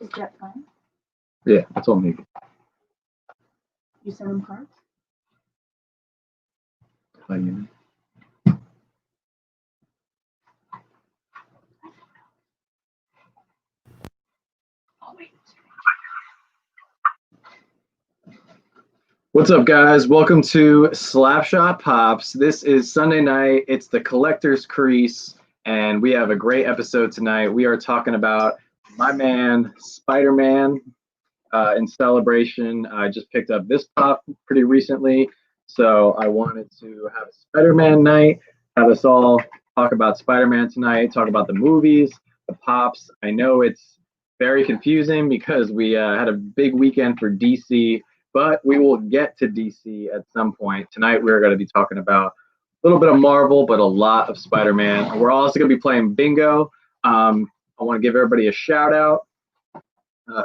Is Jet fine? Yeah, that's all me. You send him cards? How you know? Oh, wait. What's up, guys? Welcome to Slapshot Pops. This is Sunday night. It's the Collector's Crease, and we have a great episode tonight. We are talking about my man, Spider-Man, in celebration. I just picked up this pop pretty recently, so I wanted to have a Spider-Man night, have us all talk about Spider-Man tonight, talk about the movies, the pops. I know it's very confusing because we had a big weekend for DC, but we will get to DC at some point. Tonight we're going to be talking about a little bit of Marvel, but a lot of Spider-Man. We're also going to be playing bingo. I want to give everybody a shout out.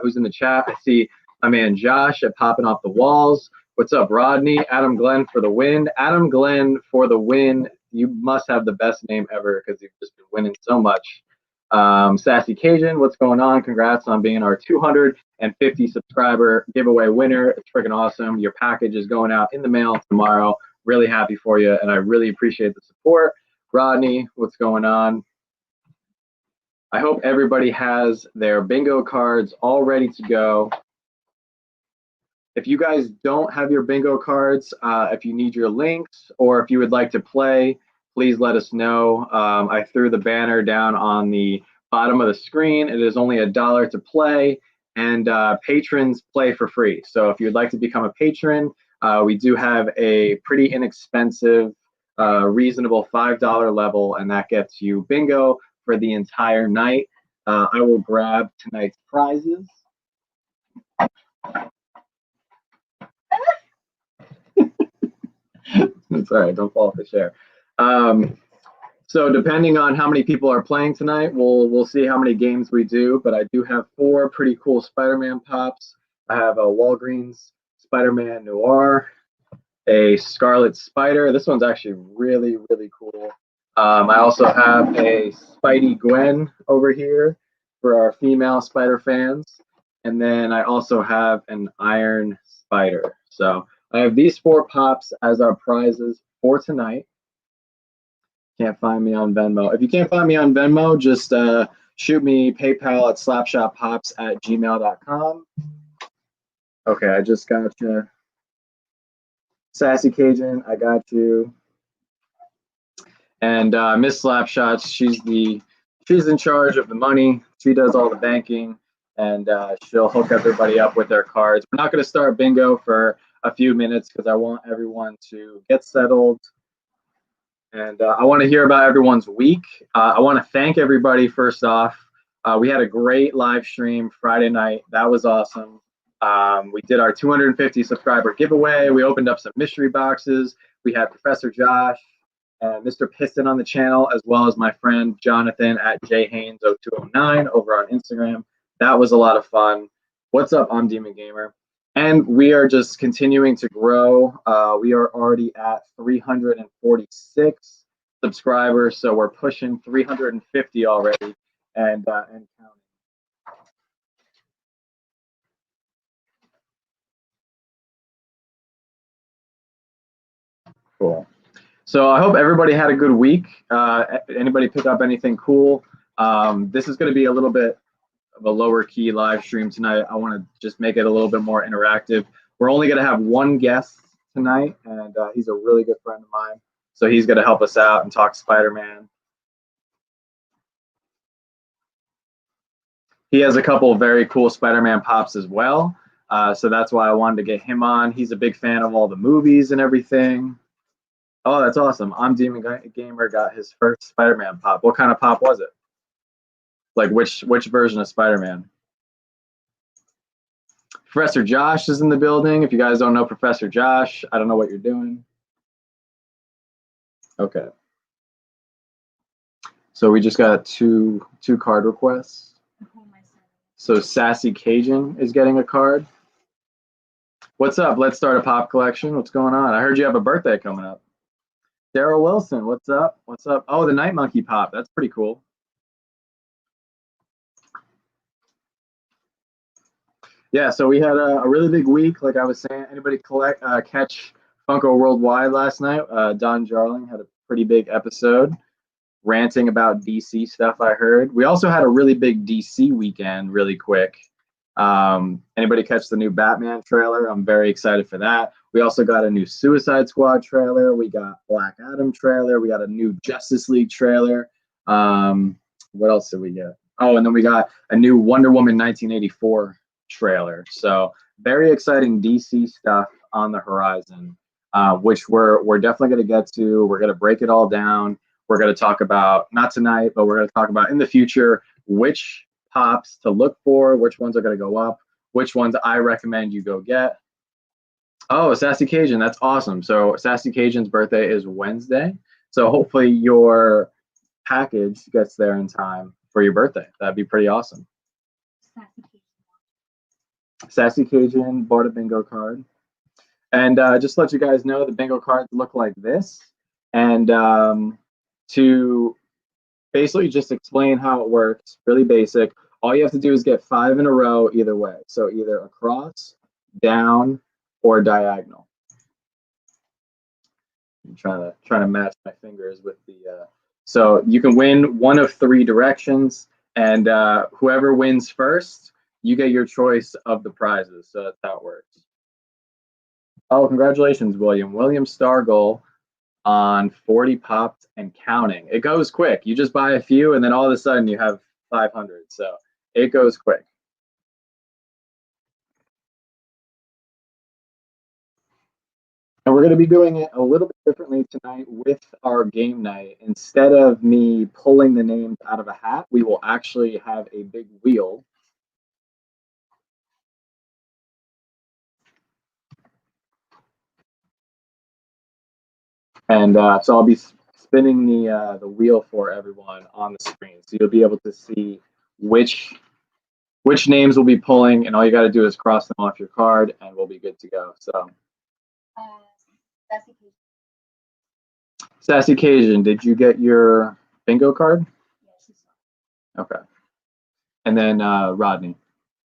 Who's in the chat? I see my man Josh at Popping Off the Walls. What's up, Rodney? Adam Glenn for the win. Adam Glenn for the win. You must have the best name ever because you've just been winning so much. Sassy Cajun, what's going on? Congrats on being our 250 subscriber giveaway winner. It's freaking awesome. Your package is going out in the mail tomorrow. Really happy for you, and I really appreciate the support. Rodney, what's going on? I hope everybody has their bingo cards all ready to go. If you guys don't have your bingo cards, if you need your links or if you would like to play, please let us know. I threw the banner down on the bottom of the screen. It is only $1 to play, and patrons play for free. So if you'd like to become a patron, we do have a pretty inexpensive, reasonable $5 level, and that gets you bingo for the entire night. I will grab tonight's prizes. It's all right, don't fall off the chair. So depending on how many people are playing tonight, we'll see how many games we do, but I do have 4 pretty cool Spider-Man pops. I have a Walgreens Spider-Man Noir, a Scarlet Spider. This one's actually really, really cool. I also have a Spidey Gwen over here for our female Spider fans. And then I also have an Iron Spider. So I have these 4 pops as our prizes for tonight. Can't find me on Venmo. If you can't find me on Venmo, just shoot me PayPal at slapshotpops@gmail.com. Okay, I just got you. Sassy Cajun, I got you. And Miss Slapshots, she's in charge of the money. She does all the banking, and she'll hook everybody up with their cards. We're not going to start bingo for a few minutes because I want everyone to get settled. And I want to hear about everyone's week. I want to thank everybody first off. We had a great live stream Friday night. That was awesome. We did our 250 subscriber giveaway. We opened up some mystery boxes. We had Professor Josh and Mr. Piston on the channel, as well as my friend Jonathan at jhaynes0209 over on Instagram. That was a lot of fun. What's up, I'm Demon Gamer. And we are just continuing to grow. We are already at 346 subscribers, so we're pushing 350 already and counting. Cool. So I hope everybody had a good week. Anybody pick up anything cool? This is going to be a little bit of a lower key live stream tonight. I want to just make it a little bit more interactive. We're only going to have one guest tonight, and he's a really good friend of mine. So he's going to help us out and talk Spider-Man. He has a couple of very cool Spider-Man pops as well. So that's why I wanted to get him on. He's a big fan of all the movies and everything. Oh, that's awesome. I'm Demon Gamer got his first Spider-Man pop. What kind of pop was it? Like which version of Spider-Man? Professor Josh is in the building. If you guys don't know Professor Josh, I don't know what you're doing. Okay. So we just got two card requests. So Sassy Cajun is getting a card. What's up? Let's start a pop collection. What's going on? I heard you have a birthday coming up. Daryl Wilson, what's up? What's up? Oh, the Night Monkey pop. That's pretty cool. Yeah, so we had a really big week. Like I was saying, anybody catch Funko Worldwide last night? Don Jarling had a pretty big episode ranting about DC stuff. I heard. We also had a really big DC weekend, really quick. Anybody catch the new Batman trailer? I'm very excited for that. We also got a new Suicide Squad trailer. We got Black Adam trailer. We got a new Justice League trailer. What else did we get? Oh, and then we got a new Wonder Woman 1984 trailer. So very exciting DC stuff on the horizon, which we're definitely going to get to. We're going to break it all down. We're going to talk about, not tonight, but we're going to talk about in the future which pops to look for, which ones are going to go up, which ones I recommend you go get. Oh, Sassy Cajun, that's awesome. So Sassy Cajun's birthday is Wednesday. So hopefully your package gets there in time for your birthday. That'd be pretty awesome. Sassy Cajun bought a bingo card. And just to let you guys know, the bingo cards look like this. And to basically just explain how it works, really basic, all you have to do is get 5 in a row either way. So either across, down, or diagonal. I'm trying to match my fingers with the. So you can win one of 3 directions, and whoever wins first, you get your choice of the prizes. So that's how it works. Oh, congratulations, William. William Stargoal on 40 popped and counting. It goes quick. You just buy a few, and then all of a sudden you have 500. So it goes quick. And we're going to be doing it a little bit differently tonight with our game night. Instead of me pulling the names out of a hat, we will actually have a big wheel. And so I'll be spinning the wheel for everyone on the screen. So you'll be able to see which names we'll be pulling, and all you got to do is cross them off your card, and we'll be good to go. So, Sassy Cajun, did you get your bingo card? Yes, Okay. And then Rodney.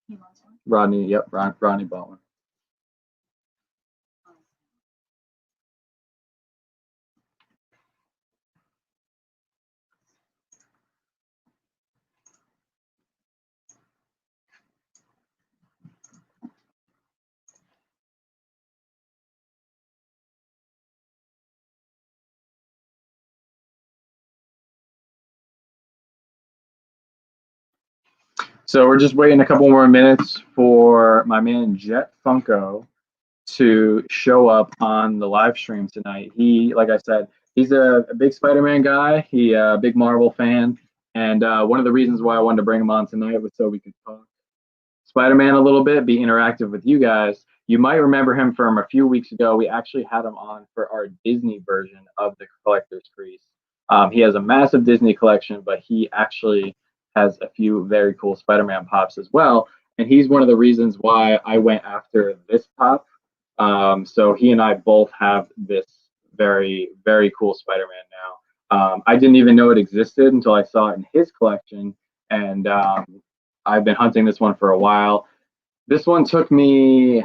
he wants one. Rodney, yep, Rodney bought one. So we're just waiting a couple more minutes for my man Jet Funko to show up on the live stream tonight. He, like I said, he's a big Spider-Man guy. He a big Marvel fan, and one of the reasons why I wanted to bring him on tonight was so we could talk Spider-Man a little bit, be interactive with you guys. You might remember him from a few weeks ago. We actually had him on for our Disney version of the Collector's Crease. He has a massive Disney collection, but he actually has a few very cool Spider-Man pops as well. And he's one of the reasons why I went after this pop. So he and I both have this very, very cool Spider-Man now. I didn't even know it existed until I saw it in his collection. And I've been hunting this one for a while. This one took me,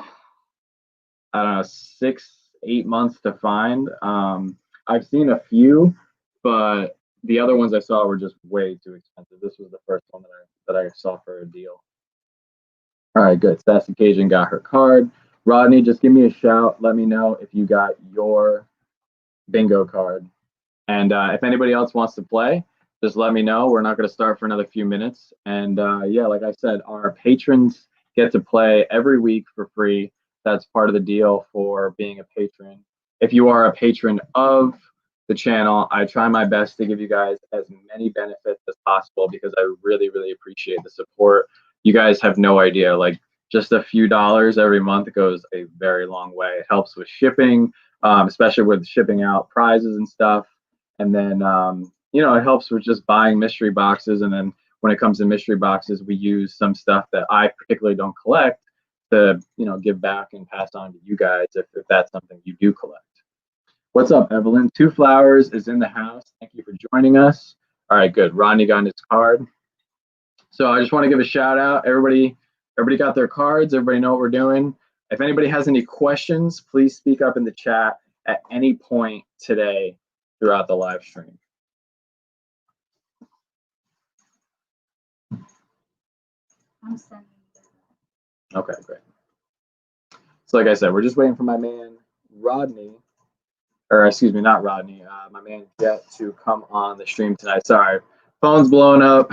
I don't know, 6, 8 months to find. I've seen a few, but the other ones I saw were just way too expensive. This was the first one that I saw for a deal. All right, good. Sassy Cajun got her card. Rodney, just give me a shout. Let me know if you got your bingo card. And if anybody else wants to play, just let me know. We're not going to start for another few minutes. And yeah, like I said, our patrons get to play every week for free. That's part of the deal for being a patron. If you are a patron of the channel, I try my best to give you guys as many benefits as possible because I really, really appreciate the support. You guys have no idea. Like just a few dollars every month goes a very long way. It helps with shipping, especially with shipping out prizes and stuff. And then, it helps with just buying mystery boxes. And then when it comes to mystery boxes, we use some stuff that I particularly don't collect to, give back and pass on to you guys if that's something you do collect. What's up, Evelyn? Two Flowers is in the house. Thank you for joining us. All right, good. Rodney got his card. So I just want to give a shout out. Everybody Everybody got their cards? Everybody know what we're doing? If anybody has any questions, please speak up in the chat at any point today throughout the live stream. I'm sending you. Okay, great. So like I said, we're just waiting for my man Rodney, or excuse me, not Rodney, my man Jet to come on the stream tonight. Sorry, phone's blowing up.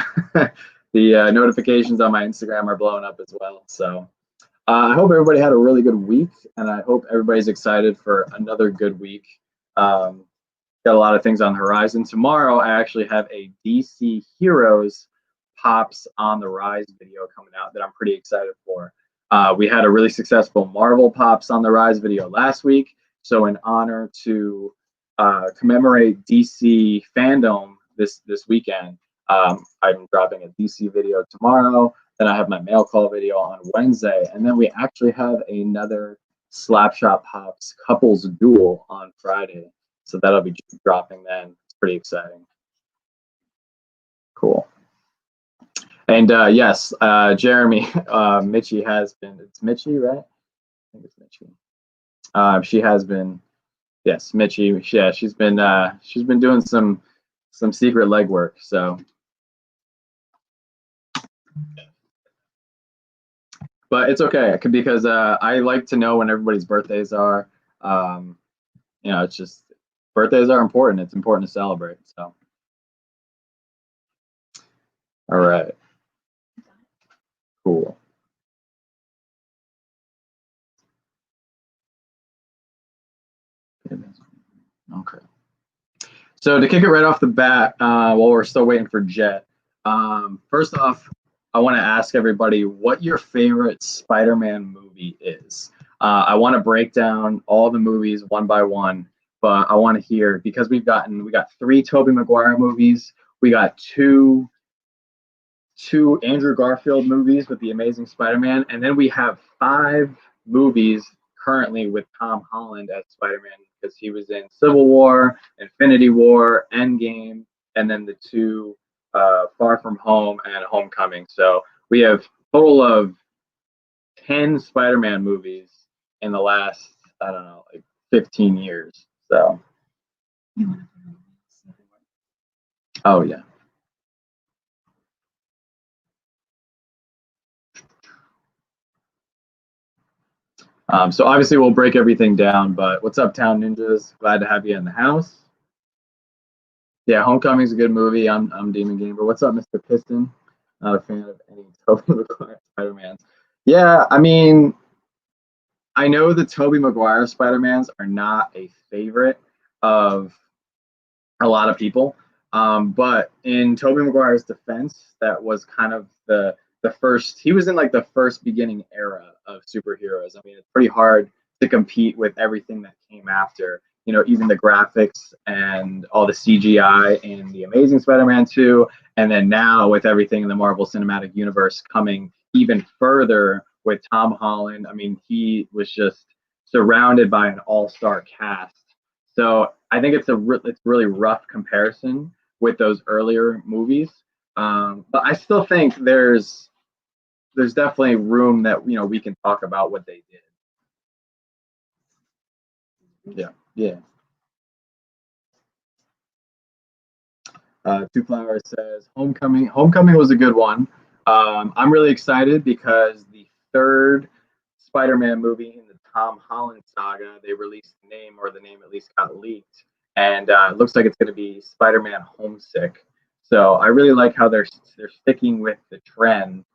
The notifications on my Instagram are blowing up as well. So I hope everybody had a really good week, and I hope everybody's excited for another good week. Got a lot of things on the horizon. Tomorrow, I actually have a DC Heroes Pops on the Rise video coming out that I'm pretty excited for. We had a really successful Marvel Pops on the Rise video last week. So in honor to commemorate DC fandom this weekend, I'm dropping a DC video tomorrow. Then I have my mail call video on Wednesday. And then we actually have another Slapshot Pops couples duel on Friday. So that'll be dropping then. It's pretty exciting. Cool. And yes, Jeremy, Mitchie has been, it's Mitchie, right? I think it's Mitchie. She has been, yes, Mitchie. Yeah, she's been doing some secret legwork. So, but it's okay because I like to know when everybody's birthdays are. You know, it's just birthdays are important. It's important to celebrate. So, all right, cool. Okay. So to kick it right off the bat, while we're still waiting for Jet, first off, I want to ask everybody what your favorite Spider-Man movie is. I want to break down all the movies one by one, but I want to hear because we got 3 Tobey Maguire movies, we got two Andrew Garfield movies with the Amazing Spider-Man, and then we have 5 movies currently with Tom Holland as Spider-Man because he was in Civil War, Infinity War, Endgame, and then the 2 Far From Home and Homecoming. So we have a total of 10 Spider-Man movies in the last, I don't know, like 15 years. So, oh yeah. So obviously we'll break everything down, but what's up, Town Ninjas? Glad to have you in the house. Yeah, Homecoming's a good movie. I'm Demon Gamer. What's up, Mr. Piston? Not a fan of any Tobey Maguire Spider-Mans. Yeah, I mean, I know the Tobey Maguire Spider-Mans are not a favorite of a lot of people, but in Tobey Maguire's defense, that was kind of the first. He was in like the first beginning era of superheroes. I mean, it's pretty hard to compete with everything that came after. You know, even the graphics and all the CGI in the Amazing Spider-Man 2, and then now with everything in the Marvel Cinematic Universe coming even further with Tom Holland. I mean, he was just surrounded by an all-star cast. So I think it's really rough comparison with those earlier movies. But I still think there's definitely room that we can talk about what they did. Yeah. Two Flowers says Homecoming. Homecoming was a good one. I'm really excited because the 3rd Spider-Man movie in the Tom Holland saga, they released the name, or the name at least got leaked, and it looks like it's going to be Spider-Man Homesick. So I really like how they're sticking with the trend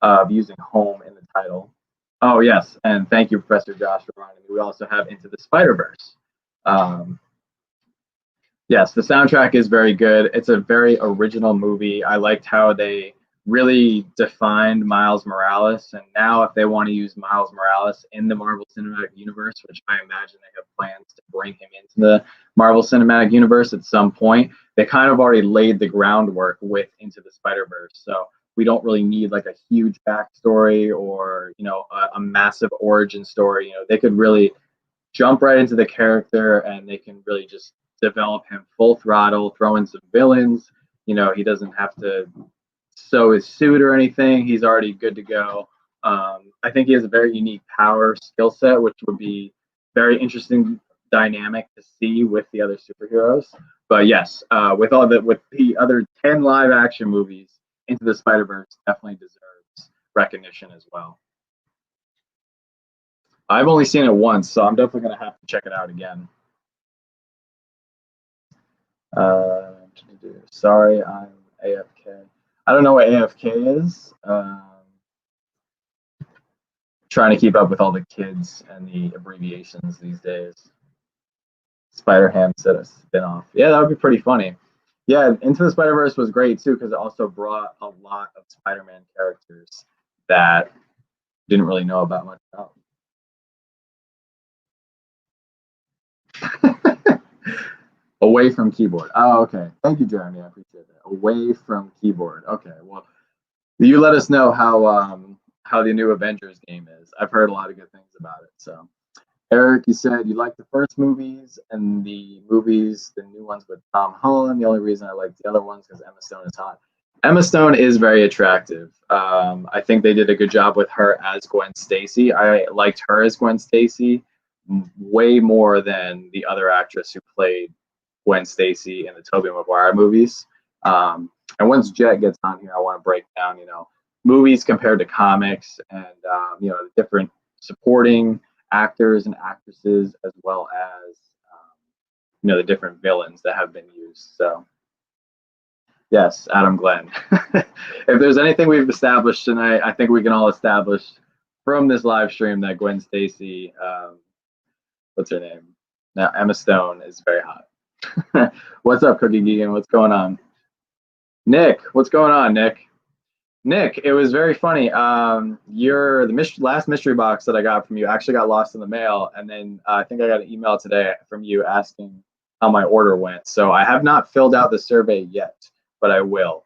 of using home in the title. Oh yes, and thank you, Professor Josh, for reminding me. We also have Into the Spider-Verse. Yes, the soundtrack is very good. It's a very original movie. I liked how they really defined Miles Morales, and now if they want to use Miles Morales in the Marvel Cinematic Universe, which I imagine they have plans to bring him into the Marvel Cinematic Universe at some point, they kind of already laid the groundwork with Into the Spider-Verse. So we don't really need like a huge backstory or a massive origin story. They could really jump right into the character, and they can really just develop him full throttle, throw in some villains. He doesn't have to sew his suit or anything. He's already good to go. I think he has a very unique power skill set, which would be very interesting dynamic to see with the other superheroes. But yes, with the other 10 live action movies, Into the Spider-Verse definitely deserves recognition as well. I've only seen it once, so I'm definitely gonna have to check it out again. Uh, Sorry, I'm AFK. I don't know what AFK is. Trying to keep up with all the kids and the abbreviations these days. Spider-Ham said a spin-off. Yeah, that would be pretty funny. Yeah, Into the Spider-Verse was great too because it also brought a lot of Spider-Man characters that didn't really know about much about. Away from keyboard. Oh, okay. Thank you, Jeremy. I appreciate that. Away from keyboard. Okay. Well, you let us know how the new Avengers game is. I've heard a lot of good things about it. So, Eric, you said you liked the first movies and the movies, the new ones with Tom Holland. The only reason I like the other ones because Emma Stone is hot. Emma Stone is very attractive. I think they did a good job with her as Gwen Stacy. I liked her as Gwen Stacy way more than the other actress who played Gwen Stacy in the Tobey Maguire movies. And once Jet gets on here, I want to break down, movies compared to comics and, the different supporting actors and actresses, as well as, the different villains that have been used. So, yes, Adam Glenn. If there's anything we've established tonight, I think we can all establish from this live stream that Gwen Stacy, what's her name? Now, Emma Stone is very hot. What's up, Cookie Geegan? What's going on? Nick, what's going on, Nick? Nick, it was very funny. Last mystery box that I got from you actually got lost in the mail, and then I think I got an email today from you asking how my order went. So I have not filled out the survey yet, but I will,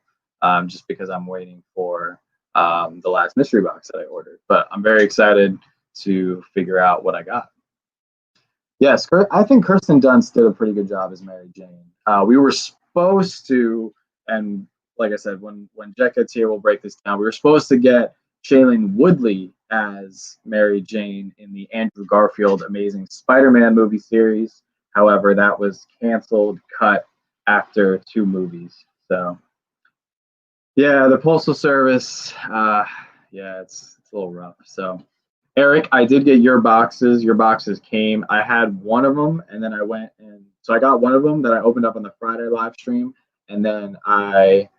just because I'm waiting for the last mystery box that I ordered. But I'm very excited to figure out what I got. Yes, I think Kirsten Dunst did a pretty good job as Mary Jane. We were supposed to, and like I said, when Jet gets here, we'll break this down. We were supposed to get Shailene Woodley as Mary Jane in the Andrew Garfield Amazing Spider-Man movie series. However, that was canceled, cut after 2 movies. So, yeah, the Postal Service, it's a little rough. So, Eric, I did get your boxes. Your boxes came. I had one of them, and then so I got one of them that I opened up on the Friday live stream, and then I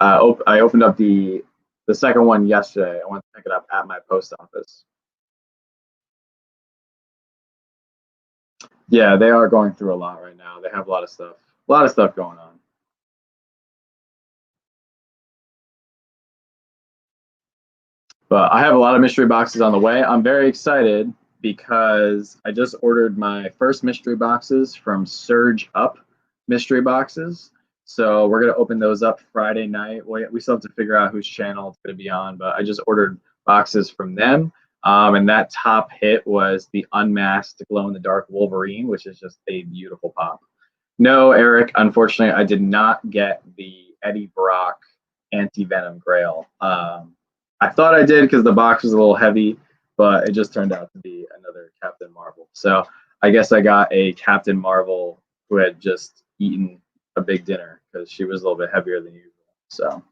opened up the second one yesterday. I went to pick it up at my post office. Yeah, they are going through a lot right now. They have a lot of stuff going on. But I have a lot of mystery boxes on the way. I'm very excited because I just ordered my first mystery boxes from Surge Up Mystery Boxes. So we're going to open those up Friday night. We still have to figure out whose channel it's going to be on, but I just ordered boxes from them. And that top hit was the unmasked glow-in-the-dark Wolverine, which is just a beautiful pop. No, Eric, unfortunately, I did not get the Eddie Brock Anti-Venom Grail. I thought I did because the box was a little heavy, but it just turned out to be another Captain Marvel. So I guess I got a Captain Marvel who had just eaten a big dinner because she was a little bit heavier than usual. So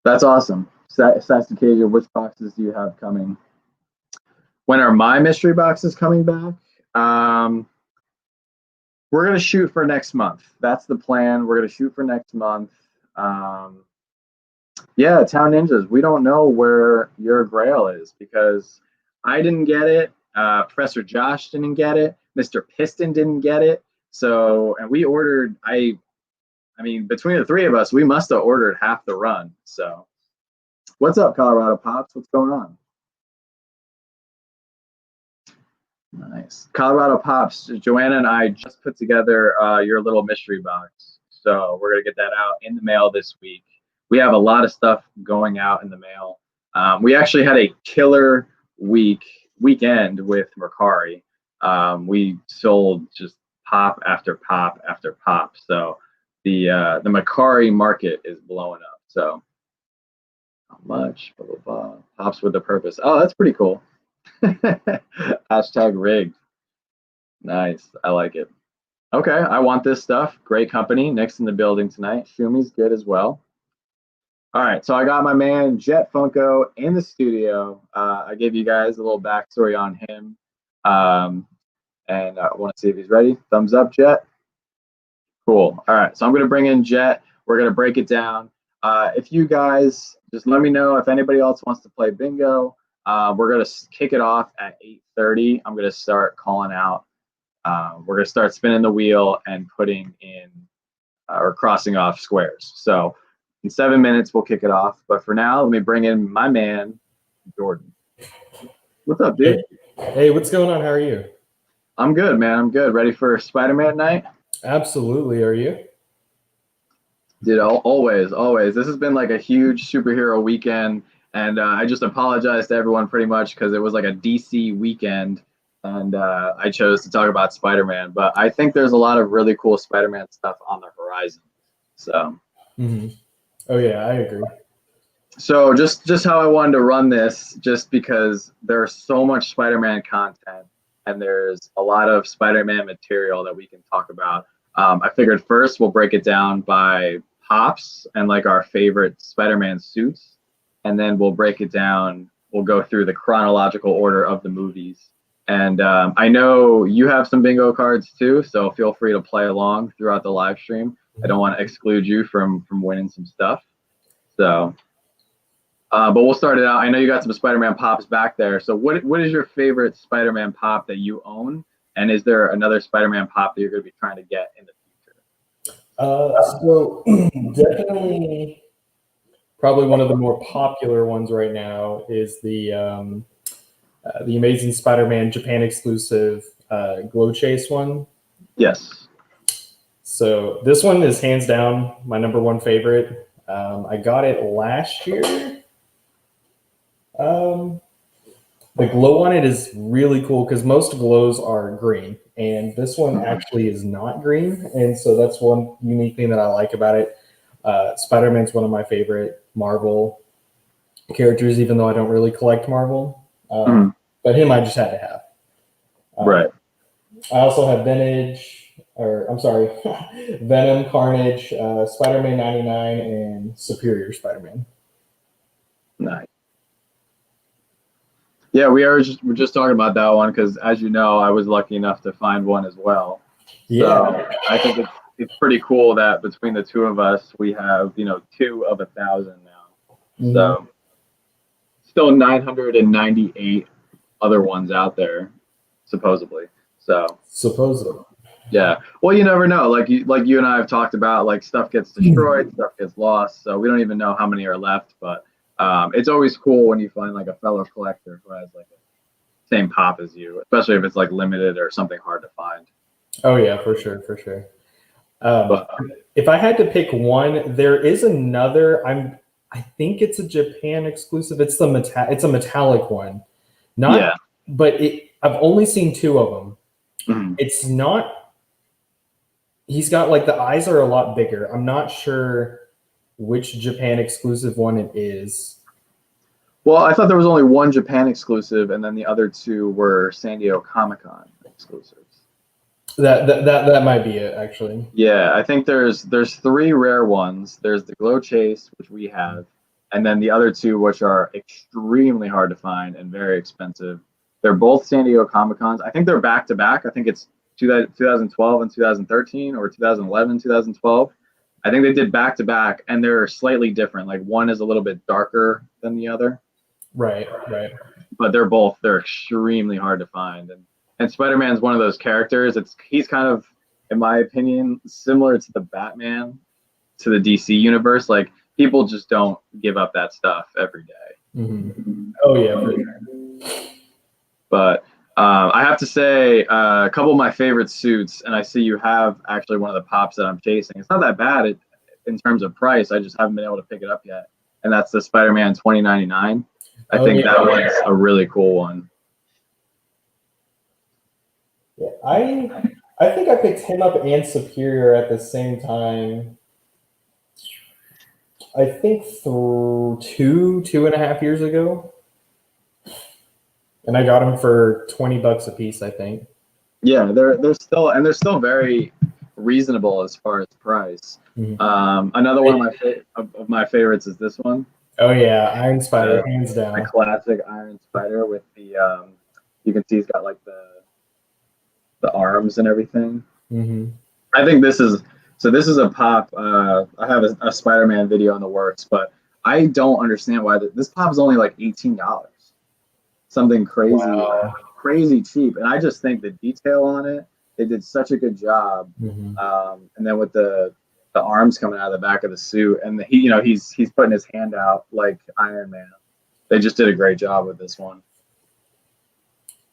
that's awesome. Sastacasia, which boxes do you have coming? When are my mystery boxes coming back? We're going to shoot for next month. That's the plan. We're going to shoot for next month. Yeah, Town Ninjas, we don't know where your grail is because I didn't get it. Professor Josh didn't get it. Mr. Piston didn't get it. So, and we ordered, I mean, between the 3 of us, we must have ordered half the run. So, what's up, Colorado Pops? What's going on? Nice. Colorado Pops, Joanna and I just put together your little mystery box. So, we're going to get that out in the mail this week. We have a lot of stuff going out in the mail. We actually had a killer weekend with Mercari. We sold just pop after pop after pop. So the Mercari market is blowing up. So How much? Blah, blah, blah. Pops with a purpose. Oh, that's pretty cool. Hashtag rigged. Nice. I like it. Okay, I want this stuff. Great company. Nick's in the building tonight. Shumi's good as well. All right, so I got my man Jet Funko in the studio. I gave you guys a little backstory on him, and I want to see if he's ready. Thumbs up, Jet. Cool. All right, so I'm going to bring in Jet. We're going to break it down. If you guys just let me know if anybody else wants to play bingo. We're going to kick it off at 8:30. I'm going to start calling out. We're going to start spinning the wheel and putting in or crossing off squares. So in 7 minutes, we'll kick it off. But for now, let me bring in my man, Jordan. What's up, dude? Hey, what's going on? How are you? I'm good, man. I'm good. Ready for Spider-Man night? Absolutely. Are you? Dude, always, always. This has been like a huge superhero weekend. And I just apologize to everyone pretty much because it was like a DC weekend. And I chose to talk about Spider-Man. But I think there's a lot of really cool Spider-Man stuff on the horizon. So. Mm-hmm. Oh, yeah, I agree. So just how I wanted to run this, just because there's so much Spider-Man content and there's a lot of Spider-Man material that we can talk about. I figured first we'll break it down by pops and like our favorite Spider-Man suits, and then we'll break it down. We'll go through the chronological order of the movies. And I know you have some bingo cards too, so feel free to play along throughout the live stream. I don't want to exclude you from winning some stuff. So, but we'll start it out. I know you got some Spider-Man pops back there. So what is your favorite Spider-Man pop that you own? And is there another Spider-Man pop that you're going to be trying to get in the future? So definitely probably one of the more popular ones right now is the Amazing Spider-Man Japan exclusive Glow Chase one. Yes. So this one is hands down my number one favorite. I got it last year. The glow on it is really cool because most glows are green, and this one actually is not green. And so that's one unique thing that I like about it. Spider-Man's one of my favorite Marvel characters, even though I don't really collect Marvel. But him, I just had to have. Right. I also have Venom, Carnage, Spider-Man 99, and Superior Spider-Man. Nice. Yeah, we're just talking about that one because, as you know, I was lucky enough to find one as well. Yeah. So I think it's pretty cool that between the two of us, we have 2 of 1,000 now. Mm-hmm. So still 998 other ones out there, supposedly. So supposedly. Yeah. Well, you never know. Like you and I have talked about, like stuff gets destroyed, stuff gets lost. So we don't even know how many are left. But it's always cool when you find like a fellow collector who has like a same pop as you, especially if it's like limited or something hard to find. Oh yeah, for sure. If I had to pick one, there is another. I think it's a Japan exclusive. It's it's a metallic one. But I've only seen 2 of them. Mm-hmm. It's not. He's got like the eyes are a lot bigger. I'm not sure which Japan exclusive one it is. Well, I thought there was only one Japan exclusive, and then the other 2 were San Diego Comic-Con exclusives. That might be it, actually. Yeah, I think there's 3 rare ones. There's the Glow Chase, which we have, and then the other 2, which are extremely hard to find and very expensive. They're both San Diego Comic-Cons. I think they're back to back. I think it's 2012 and 2013, or 2011, 2012. I think they did back to back, and they're slightly different. Like one is a little bit darker than the other. Right. But they're extremely hard to find. And Spider-Man's one of those characters. He's kind of, in my opinion, similar to the Batman to the DC universe. Like people just don't give up that stuff every day. Mm-hmm. Oh yeah, for sure. But I have to say, a couple of my favorite suits, and I see you have actually one of the pops that I'm chasing. It's not that bad in terms of price. I just haven't been able to pick it up yet. And that's the Spider-Man 2099. I think that one's a really cool one. Yeah, I think I picked him up and Superior at the same time. I think through 2.5 years ago, and I got them for $20 a piece, I think. Yeah, they're still very reasonable as far as price. Another one of my favorites is this one. Oh yeah, Iron Spider, hands The down. classic Iron Spider with the you can see he's got like the arms and everything. I think this is a pop. I have a Spider-Man video in the works, but I don't understand why this pop is only like $18. Something crazy, Wow. crazy cheap. And I just think the detail on it, they did such a good job. And then with the arms coming out of the back of the suit, and he's putting his hand out like Iron Man. They just did a great job with this one.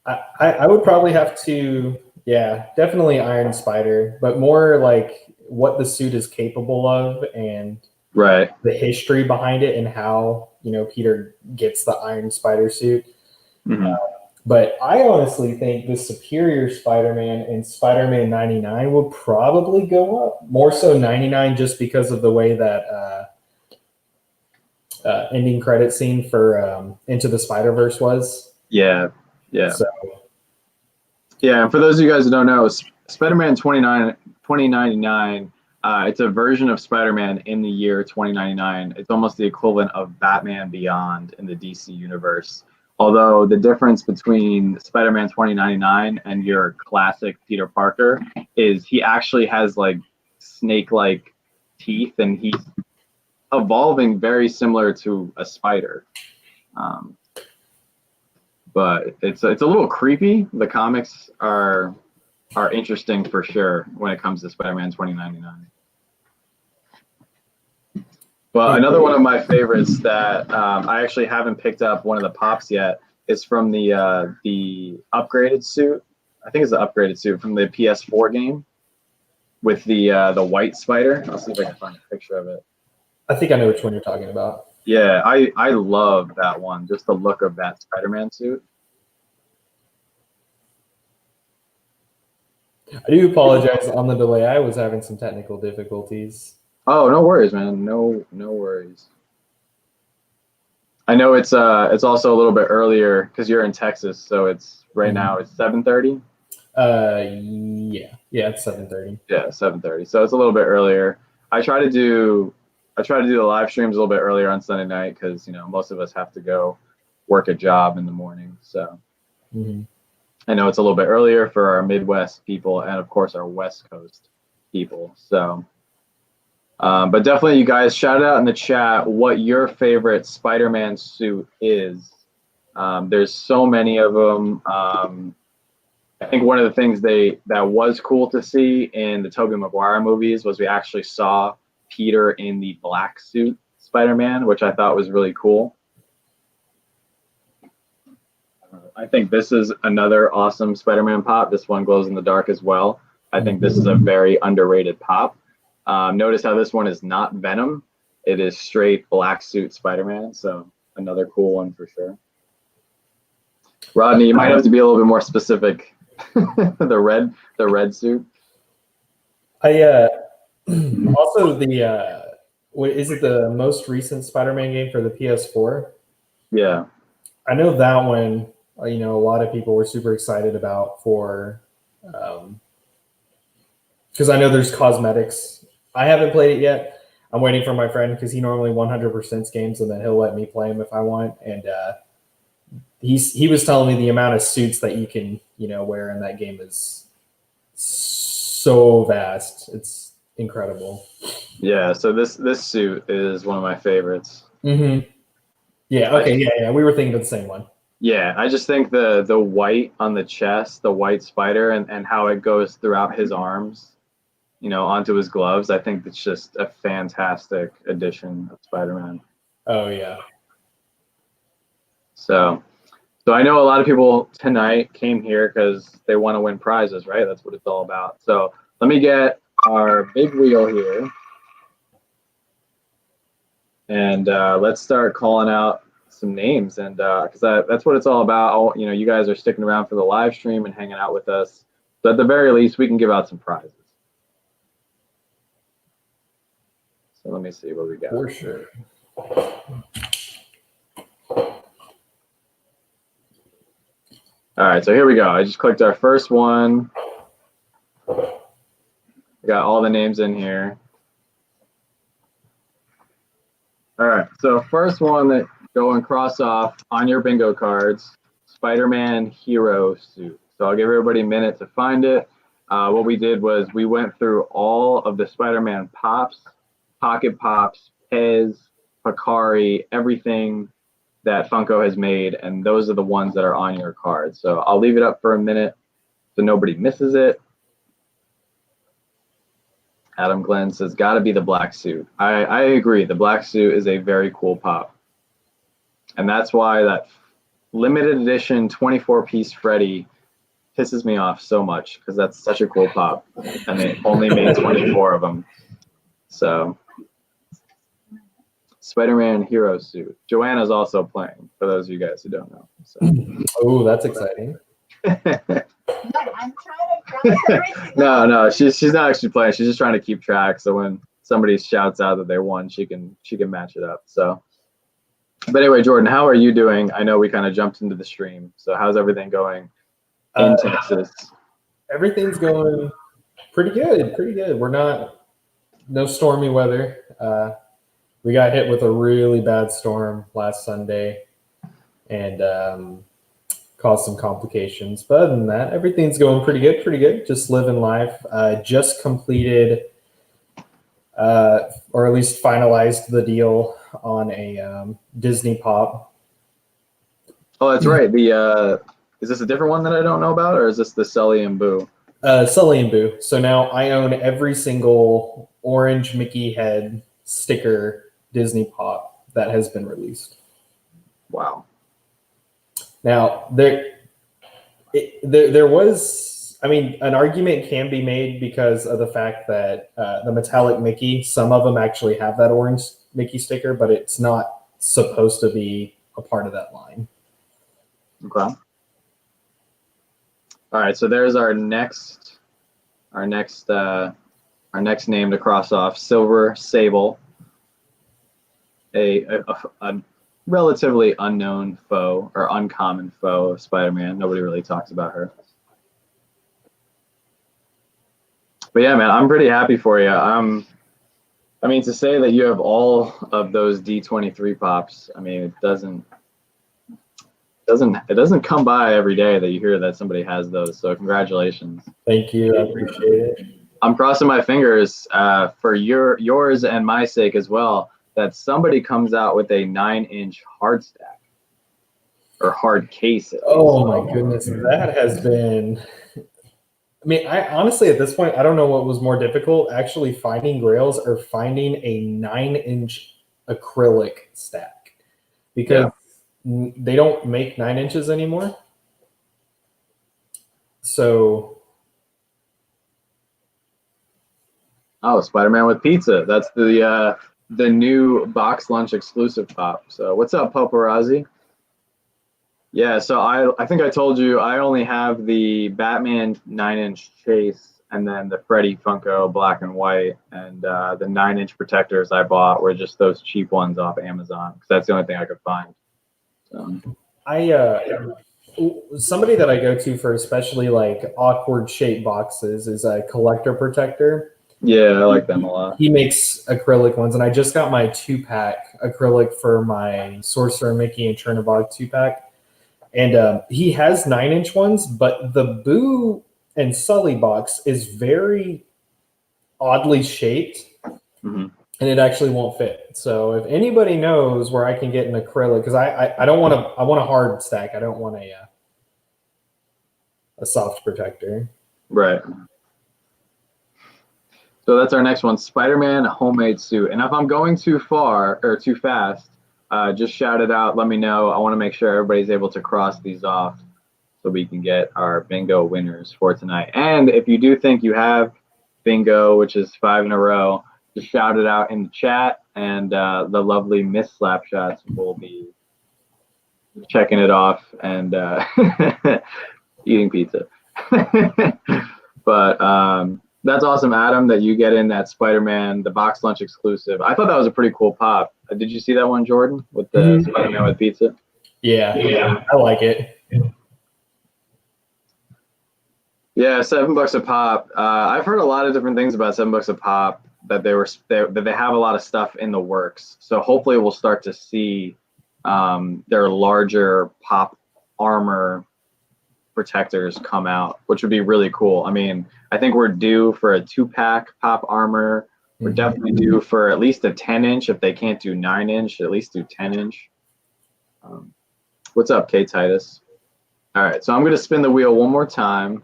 I would probably have to, yeah, definitely Iron Spider, but more like what the suit is capable of and right the history behind it and how Peter gets the Iron Spider suit. But I honestly think the Superior Spider-Man and Spider-Man 99 will probably go up. More so 99 just because of the way that ending credit scene for Into the Spider-Verse was. Yeah. So. Yeah, and for those of you guys who don't know, Spider-Man 2099, it's a version of Spider-Man in the year 2099. It's almost the equivalent of Batman Beyond in the DC universe. Although the difference between Spider-Man 2099 and your classic Peter Parker is he actually has like snake-like teeth, and he's evolving very similar to a spider. But it's a little creepy. The comics are interesting for sure when it comes to Spider-Man 2099. But another one of my favorites that I actually haven't picked up one of the pops yet is from the upgraded suit. I think it's the upgraded suit from the PS4 game with the white spider. I'll see if I can find a picture of it. I think I know which one you're talking about. Yeah, I love that one. Just the look of that Spider-Man suit. I do apologize on the delay. I was having some technical difficulties. Oh, no worries, man. No worries. I know it's also a little bit earlier because you're in Texas, so it's right now it's 7:30. Yeah, it's 7:30. Yeah, 7:30. So it's a little bit earlier. I try to do the live streams a little bit earlier on Sunday night because most of us have to go work a job in the morning. So I know it's a little bit earlier for our Midwest people and of course our West Coast people. So. But definitely, you guys shout out in the chat what your favorite Spider-Man suit is. There's so many of them. I think one of the things that was cool to see in the Tobey Maguire movies was we actually saw Peter in the black suit Spider-Man, which I thought was really cool. I think this is another awesome Spider-Man pop. This one glows in the dark as well. I think this is a very underrated pop. Notice how this one is not Venom. It is straight black suit Spider-Man. So another cool one for sure. Rodney, you might have to be a little bit more specific. the red suit. I also is it the most recent Spider-Man game for the PS4? Yeah. I know that one, a lot of people were super excited about for because I know there's cosmetics. I haven't played it yet. I'm waiting for my friend because he normally 100% games and then he'll let me play them if I want. And he was telling me the amount of suits that you can wear in that game is so vast. It's incredible. Yeah. So this suit is one of my favorites. Yeah. Okay. Yeah. We were thinking of the same one. Yeah. I just think the white on the chest, the white spider, and how it goes throughout his arms. Onto his gloves. I think it's just a fantastic addition of Spider-Man. Oh yeah. So I know a lot of people tonight came here because they want to win prizes, right? That's what it's all about. So let me get our big wheel here, and let's start calling out some names, and because that's what it's all about. You guys are sticking around for the live stream and hanging out with us. So at the very least, we can give out some prizes. So let me see what we got. For sure. All right, so here we go. I just clicked our first one. We got all the names in here. All right, so first one that go and cross off on your bingo cards, Spider-Man Hero Suit. So I'll give everybody a minute to find it. What we did was we went through all of the Spider-Man Pops, Pocket Pops, Pez, Picari, everything that Funko has made, and those are the ones that are on your card. So I'll leave it up for a minute so nobody misses it. Adam Glenn says, gotta be the black suit. I agree. The black suit is a very cool pop. And that's why that limited edition 24-piece Freddy pisses me off so much, because that's such a cool pop. And they only made 24 of them. So Spider-Man Hero Suit. Joanna's also playing, for those of you guys who don't know. So. Oh, that's exciting. I'm trying to cross everything. No, she's not actually playing. She's just trying to keep track. So when somebody shouts out that they won, she can match it up. So, but anyway, Jordan, how are you doing? I know we kind of jumped into the stream. So how's everything going in Texas? Everything's going pretty good. Pretty good. No stormy weather. We got hit with a really bad storm last Sunday, and caused some complications. But other than that, everything's going pretty good. Pretty good. Just living life. Just completed, or at least finalized the deal on a Disney Pop. Oh, that's right. Is this a different one that I don't know about, or is this the Sully and Boo? Sully and Boo. So now I own every single orange Mickey head sticker Disney Pop that has been released. Wow. Now there was, I mean, an argument can be made because of the fact that the metallic Mickey, some of them actually have that orange Mickey sticker, but it's not supposed to be a part of that line. Okay. All right, so there's our next name to cross off, Silver Sable, a relatively unknown foe or uncommon foe of Spider-Man. Nobody really talks about her. But yeah, man, I'm pretty happy for you. I mean, to say that you have all of those D23 pops, I mean, it doesn't come by every day that you hear that somebody has those. So congratulations. Thank you. I appreciate it. I'm crossing my fingers for yours and my sake as well, that somebody comes out with a 9-inch hard stack or hard case. Oh my goodness, that has been. I mean, I honestly at this point I don't know what was more difficult, actually finding grails or finding a 9-inch acrylic stack, because they don't make 9 inches anymore. So. Oh, Spider-Man with pizza. That's the new box lunch exclusive pop. So what's up, Paparazzi? Yeah, so I think I told you I only have the Batman 9-inch chase and then the Freddy Funko black and white, and the 9-inch protectors I bought were just those cheap ones off Amazon because that's the only thing I could find. So. Somebody that I go to for especially like awkward shaped boxes is a Collector Protector. Yeah, I like them a lot. He makes acrylic ones, and I just got my 2-pack acrylic for my Sorcerer Mickey and Chernobog 2-pack. And he has 9-inch ones, but the Boo and Sully box is very oddly shaped, and it actually won't fit. So if anybody knows where I can get an acrylic, because I don't want to, I want a hard stack. I don't want a soft protector. Right. So that's our next one, Spider-Man homemade suit. And if I'm going too far or too fast, just shout it out. Let me know. I want to make sure everybody's able to cross these off so we can get our bingo winners for tonight. And if you do think you have bingo, which is 5 in a row, just shout it out in the chat, and the lovely Miss Slapshots will be checking it off and eating pizza. But That's awesome, Adam, that you get in that Spider-Man, the box lunch exclusive. I thought that was a pretty cool pop. Did you see that one, Jordan, with the Spider-Man with pizza? Yeah, I like it. Yeah, $7 a pop. I've heard a lot of different things about $7 a pop. That they have a lot of stuff in the works. So hopefully we'll start to see their larger pop armor protectors come out, which would be really cool. I mean, I think we're due for a 2-pack pop armor. We're definitely due for at least a 10-inch. If they can't do 9-inch, at least do 10-inch. What's up, K Titus? All right, so I'm going to spin the wheel one more time,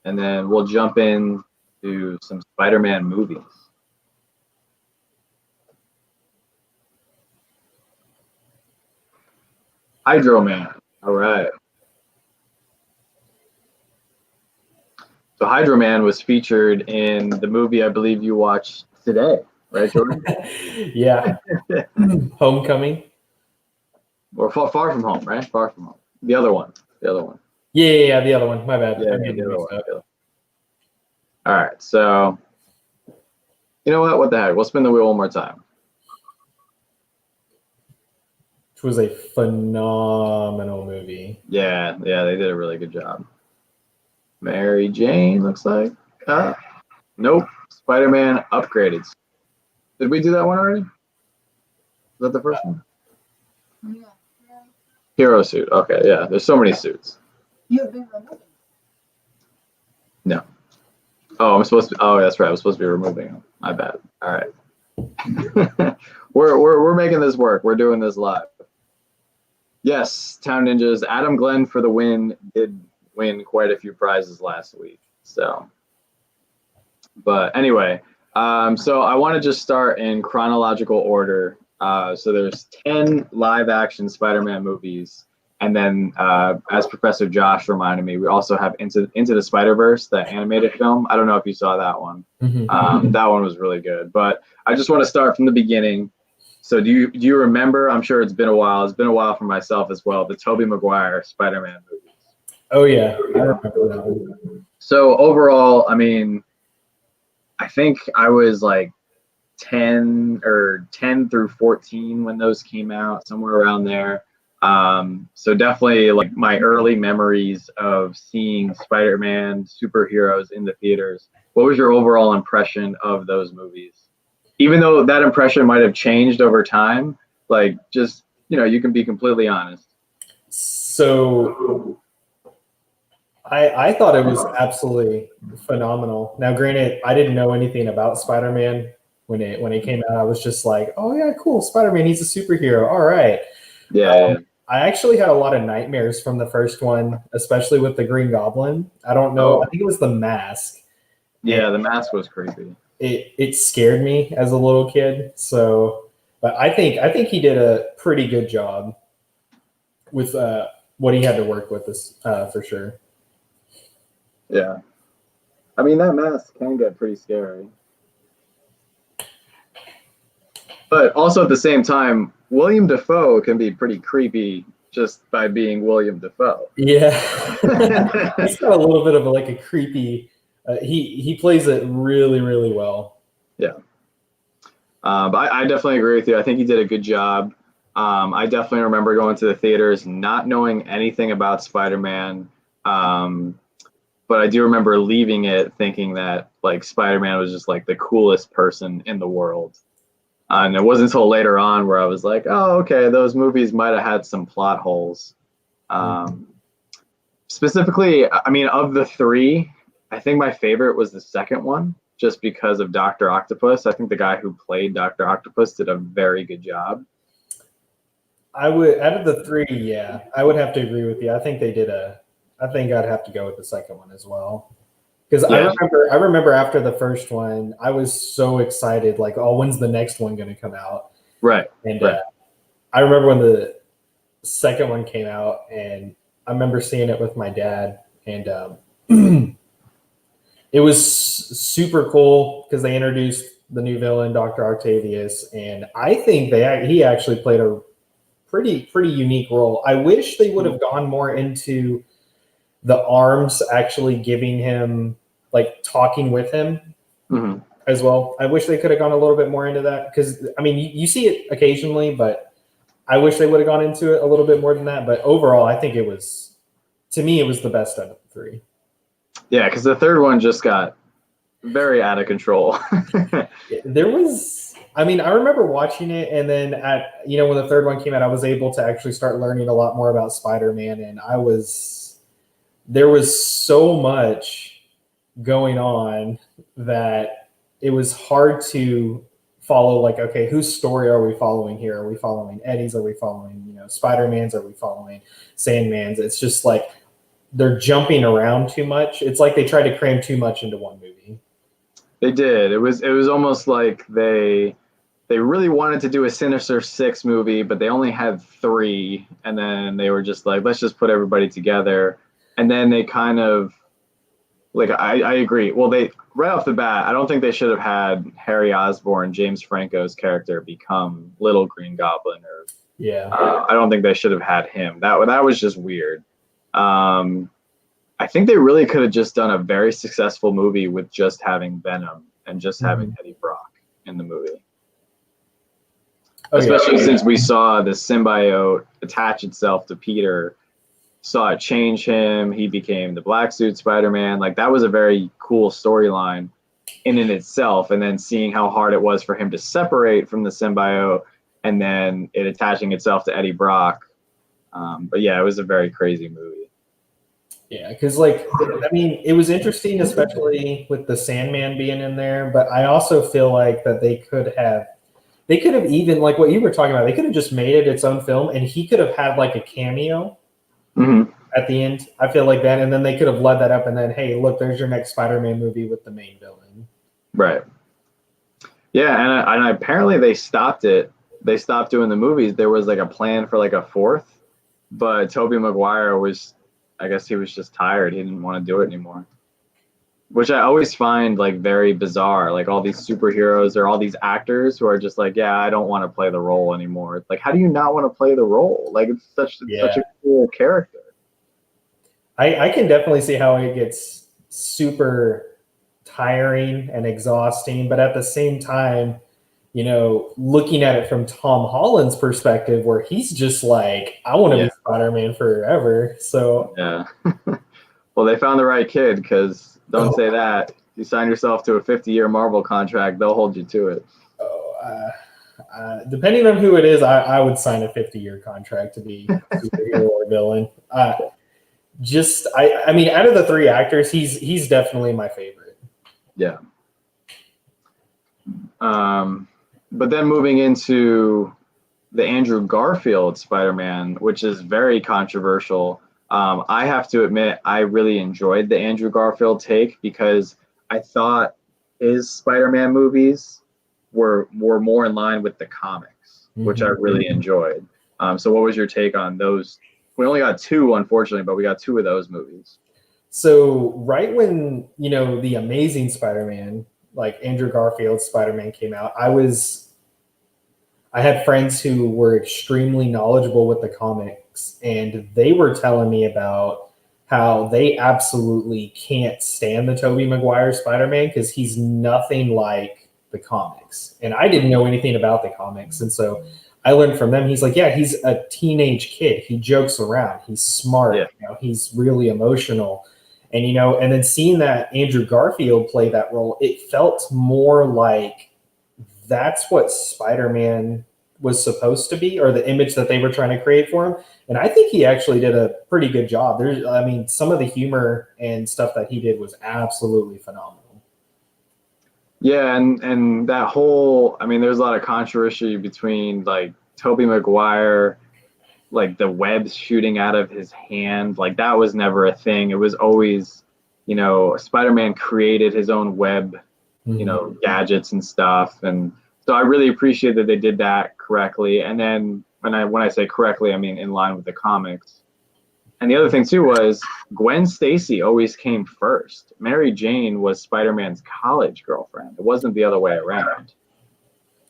and then we'll jump in to some Spider-Man movies. Hydro Man. All right. So Hydro Man was featured in the movie I believe you watched today, right, Jordan? Yeah. Homecoming. Or Far From Home, right? Far From Home. The other one. The other one. Yeah, the other one. My bad. Yeah, the other one. All right, so you know what? What the heck? We'll spin the wheel one more time. Which was a phenomenal movie. Yeah, they did a really good job. Mary Jane looks like. Nope. Spider-Man Upgraded. Did we do that one already? Is that the first one? Yeah. Hero suit. Okay, yeah. There's so many suits. You've been removing. No. Oh, I'm supposed to. Oh, that's right. I was supposed to be removing them. My bad. All right. we're making this work. We're doing this live. Yes, Town Ninjas. Adam Glenn for the win. Did win quite a few prizes last week. So, but anyway, so I want to just start in chronological order. So there's 10 live-action Spider-Man movies. And then, as Professor Josh reminded me, we also have Into the Spider-Verse, the animated film. I don't know if you saw that one. That one was really good. But I just want to start from the beginning. So do you remember? I'm sure it's been a while. It's been a while for myself as well. The Tobey Maguire Spider-Man movies. Oh yeah, I remember that one. So overall, I mean, I think I was like 10 through 14 when those came out, somewhere around there. So definitely like my early memories of seeing Spider-Man superheroes in the theaters. What was your overall impression of those movies? Even though that impression might have changed over time, like just, you can be completely honest. So I thought it was absolutely phenomenal. Now, granted, I didn't know anything about Spider-Man when it came out. I was just like, oh yeah, cool, Spider-Man, he's a superhero. All right. Yeah. I actually had a lot of nightmares from the first one, especially with the Green Goblin. I don't know. Oh. I think it was the mask. Yeah, the mask was creepy. It scared me as a little kid. So, but I think he did a pretty good job with what he had to work with this for sure. Yeah. I mean, that mask can get pretty scary. But also at the same time, William Dafoe can be pretty creepy just by being William Dafoe. Yeah. He's got a little bit of a creepy, he plays it really, really well. Yeah. But I definitely agree with you. I think he did a good job. I definitely remember going to the theaters, not knowing anything about Spider-Man. But I do remember leaving it thinking that Spider-Man was just the coolest person in the world. And it wasn't until later on where I was like, oh, okay, those movies might have had some plot holes. Specifically, I mean, of the three, I think my favorite was the second one, just because of Dr. Octopus. I think the guy who played Dr. Octopus did a very good job. Out of the three, yeah, I would have to agree with you. I think I'd have to go with the second one as well. Because yeah. I remember after the first one, I was so excited, when's the next one going to come out? Right. And right. I remember when the second one came out, and I remember seeing it with my dad, and it was super cool because they introduced the new villain, Dr. Octavius, and I think he actually played a pretty unique role. I wish they would have gone more into the arms actually giving him like talking with him as well. I wish they could have gone a little bit more into that because I mean you see it occasionally, but I wish they would have gone into it a little bit more than that. But overall, I think it was the best out of the three. Yeah, because the third one just got very out of control. There was, I mean, I remember watching it, and then when the third one came out, I was able to actually start learning a lot more about Spider-Man, and there was so much going on that it was hard to follow. Like, okay, whose story are we following here? Are we following Eddie's? Are we following Spider-Man's? Are we following Sandman's? It's just like they're jumping around too much. It's like they tried to cram too much into one movie. They did. It was almost like they really wanted to do a Sinister Six movie, but they only had 3, and then they were just like, let's just put everybody together. And then they kind of like I agree. Well, they right off the bat, I don't think they should have had Harry Osborn, James Franco's character, become Little Green Goblin, or I don't think they should have had him. That was just weird. I think they really could have just done a very successful movie with just having Venom and just having Eddie Brock in the movie. Especially since we saw the symbiote attach itself to Peter, saw it change him. He became the black suit Spider-Man. Like, that was a very cool storyline in and itself. And then seeing how hard it was for him to separate from the symbiote and then it attaching itself to Eddie Brock. But yeah, it was a very crazy movie. Yeah, because it was interesting, especially with the Sandman being in there. But I also feel like that they could have even, like what you were talking about, they could have just made it its own film, and he could have had like a cameo at the end. I feel like that, and then they could have led that up, and then, hey, look, there's your next Spider-Man movie with the main villain. Right. Yeah, and apparently they stopped it. They stopped doing the movies. There was like a plan for like a 4th, but Tobey Maguire was. I guess he was just tired. He didn't want to do it anymore, which I always find like very bizarre. Like all these superheroes or all these actors who are just like, yeah, I don't want to play the role anymore. It's like, how do you not want to play the role? Like it's such a cool character. I can definitely see how it gets super tiring and exhausting, but at the same time, looking at it from Tom Holland's perspective, where he's just like, I want to be Spider-Man forever. So yeah. Well, they found the right kid, because don't say that. You sign yourself to a 50-year Marvel contract, they'll hold you to it. Depending on who it is, I would sign a 50-year contract to be a superhero or villain. I mean, out of the 3 actors, he's definitely my favorite. Yeah. But then moving into the Andrew Garfield Spider-Man, which is very controversial. I have to admit, I really enjoyed the Andrew Garfield take, because I thought his Spider-Man movies were more in line with the comics, which I really enjoyed. So what was your take on those? We only got 2, unfortunately, but we got 2 of those movies. So right when, the Amazing Spider-Man, like Andrew Garfield's Spider-Man came out, I had friends who were extremely knowledgeable with the comics, and they were telling me about how they absolutely can't stand the Tobey Maguire Spider-Man because he's nothing like the comics. And I didn't know anything about the comics. And so I learned from them. He's like, yeah, he's a teenage kid. He jokes around. He's smart. Yeah. He's really emotional. And, and then seeing that Andrew Garfield play that role, it felt more like that's what Spider-Man was supposed to be, or the image that they were trying to create for him. And I think he actually did a pretty good job. Some of the humor and stuff that he did was absolutely phenomenal. Yeah, and that whole, there's a lot of controversy between like Tobey Maguire, like the webs shooting out of his hand, like that was never a thing. It was always, Spider-Man created his own web, gadgets and stuff. And so I really appreciate that they did that correctly. And then when I say correctly, I mean in line with the comics. And the other thing too was Gwen Stacy always came first. Mary Jane was Spider-Man's college girlfriend. It wasn't the other way around.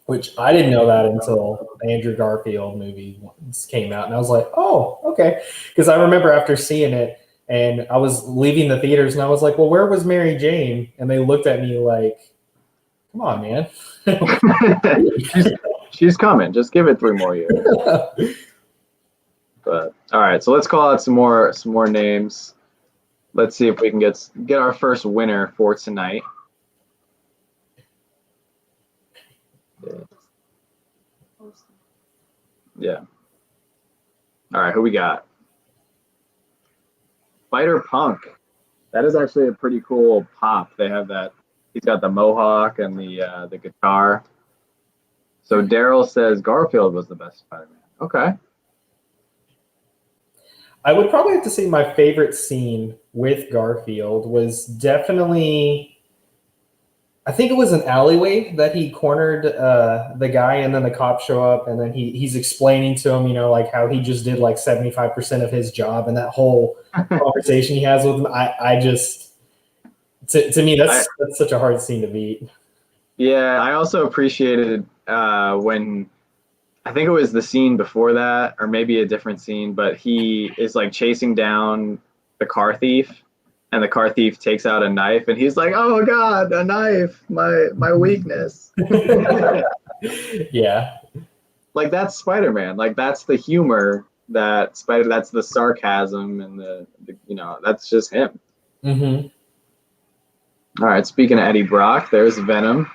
Which I didn't know that until the Andrew Garfield movie came out. And I was like, oh, okay. Because I remember after seeing it, And I was leaving the theaters, and I was like, "Well, where was Mary Jane?" And they looked at me like, "Come on, man." she's coming. Just give it 3 more years. But all right, so let's call out some more names. Let's see if we can get our first winner for tonight. Yeah. All right, who we got? Spider-Punk. That is actually a pretty cool pop. They have that. He's got the mohawk and the guitar. So Daryl says Garfield was the best Spider-Man. Okay. I would probably have to say my favorite scene with Garfield was definitely, I think it was an alleyway that he cornered the guy, and then the cops show up, and then he's explaining to him, like how he just did like 75% of his job, and that whole conversation he has with him. I just, to me, that's such a hard scene to beat. Yeah, I also appreciated when, I think it was the scene before that, or maybe a different scene, but he is like chasing down the car thief, and the car thief takes out a knife, and he's like, "Oh God, a knife! My weakness." Yeah, like that's Spider-Man. Like that's the humor that's the sarcasm and the that's just him. Mm-hmm. All right. Speaking of Eddie Brock, there's Venom.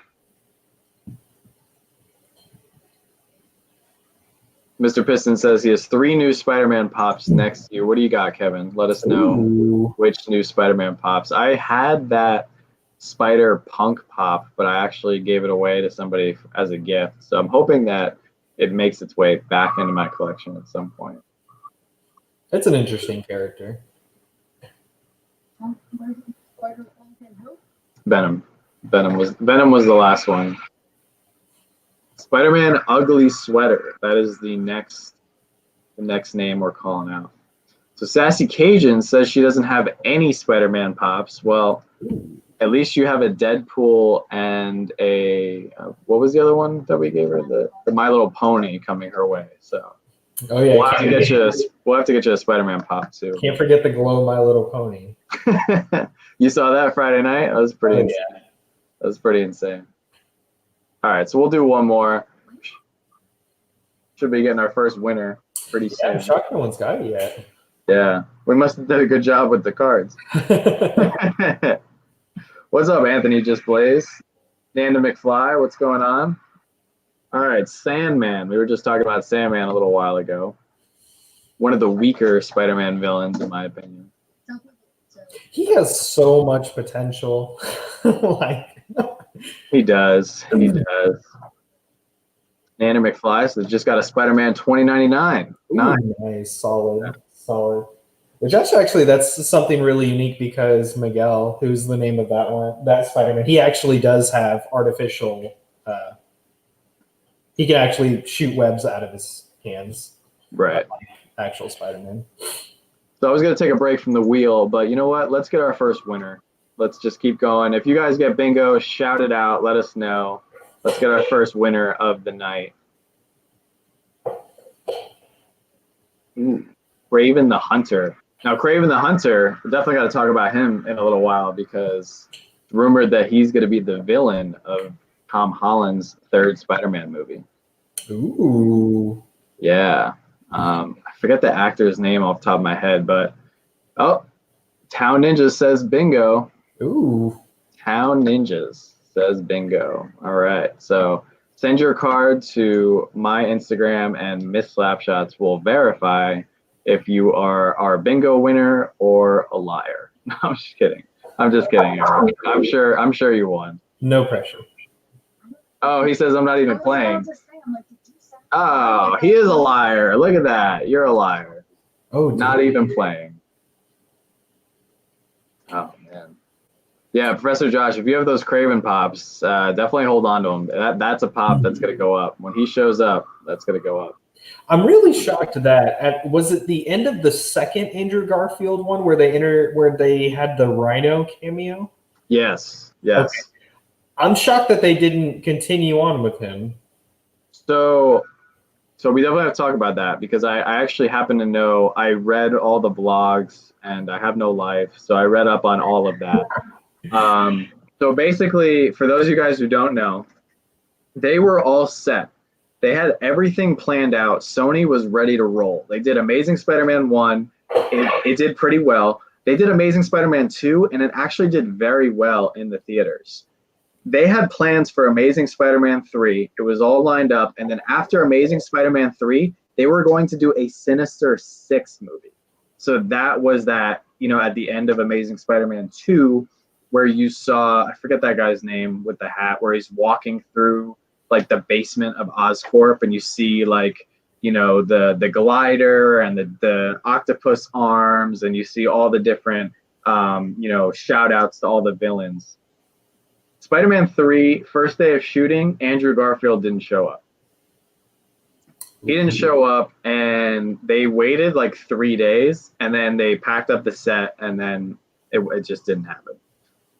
Mr. Piston says he has 3 new Spider-Man pops next to you. What do you got, Kevin? Let us know which new Spider-Man pops. I had that Spider-Punk pop, but I actually gave it away to somebody as a gift. So I'm hoping that it makes its way back into my collection at some point. That's an interesting character. Venom. Venom was the last one. Spider-Man Ugly Sweater. That is the next name we're calling out. So Sassy Cajun says she doesn't have any Spider-Man pops. Well, at least you have a Deadpool and a what was the other one that we gave her? The My Little Pony coming her way. So we'll have to get you a Spider-Man pop too. Can't forget the glow My Little Pony. You saw that Friday night? That was pretty insane. Yeah. That was pretty insane. All right, so we'll do one more. Should be getting our first winner pretty soon. I'm shocked no one's got it yet. Yeah, we must have done a good job with the cards. What's up, Anthony Just Blaze? Nanda McFly, what's going on? All right, Sandman. We were just talking about Sandman a little while ago. One of the weaker Spider-Man villains, in my opinion. He has so much potential. He does. He does. Nana McFly, so just got a Spider-Man 2099. Nice, solid. Which actually, that's something really unique because Miguel, who's the name of that Spider-Man, he actually does have artificial. He can actually shoot webs out of his hands. Right. Like actual Spider-Man. So I was going to take a break from the wheel, but you know what? Let's get our first winner. Let's just keep going. If you guys get bingo, shout it out. Let us know. Let's get our first winner of the night. Craven the Hunter. Now, Craven the Hunter, we're definitely got to talk about him in a little while because it's rumored that he's going to be the villain of Tom Holland's 3rd Spider-Man movie. Ooh. Yeah. I forget the actor's name off the top of my head, but Town Ninjas says bingo. Ooh. Town Ninjas says bingo. All right. So send your card to my Instagram and Miss Slapshots will verify if you are our bingo winner or a liar. No, I'm just kidding. I'm sure you won. No pressure. Oh, he says I'm not even playing. Oh, he is a liar. Look at that. You're a liar. Oh, not even playing. Oh, man. Yeah, Professor Josh, if you have those Craven pops, definitely hold on to them. That's a pop that's going to go up. When he shows up, that's going to go up. I'm really shocked that was it the end of the second Andrew Garfield one where they had the Rhino cameo? Yes. Okay. I'm shocked that they didn't continue on with him. So So we definitely have to talk about that because I actually happen to know, I read all the blogs and I have no life. So I read up on all of that. So basically, for those of you guys who don't know, they were all set. They had everything planned out. Sony was ready to roll. They did Amazing Spider-Man 1. It did pretty well. They did Amazing Spider-Man 2, and it actually did very well in the theaters. They had plans for Amazing Spider-Man 3. It was all lined up. And then after Amazing Spider-Man 3, they were going to do a Sinister Six movie. So that was that, at the end of Amazing Spider-Man 2, where you saw, I forget that guy's name with the hat, where he's walking through like the basement of Oscorp and you see like, the glider and the octopus arms, and you see all the different, shout outs to all the villains. Spider-Man 3, first day of shooting, Andrew Garfield didn't show up. He didn't show up, and they waited like 3 days, and then they packed up the set, and then it just didn't happen.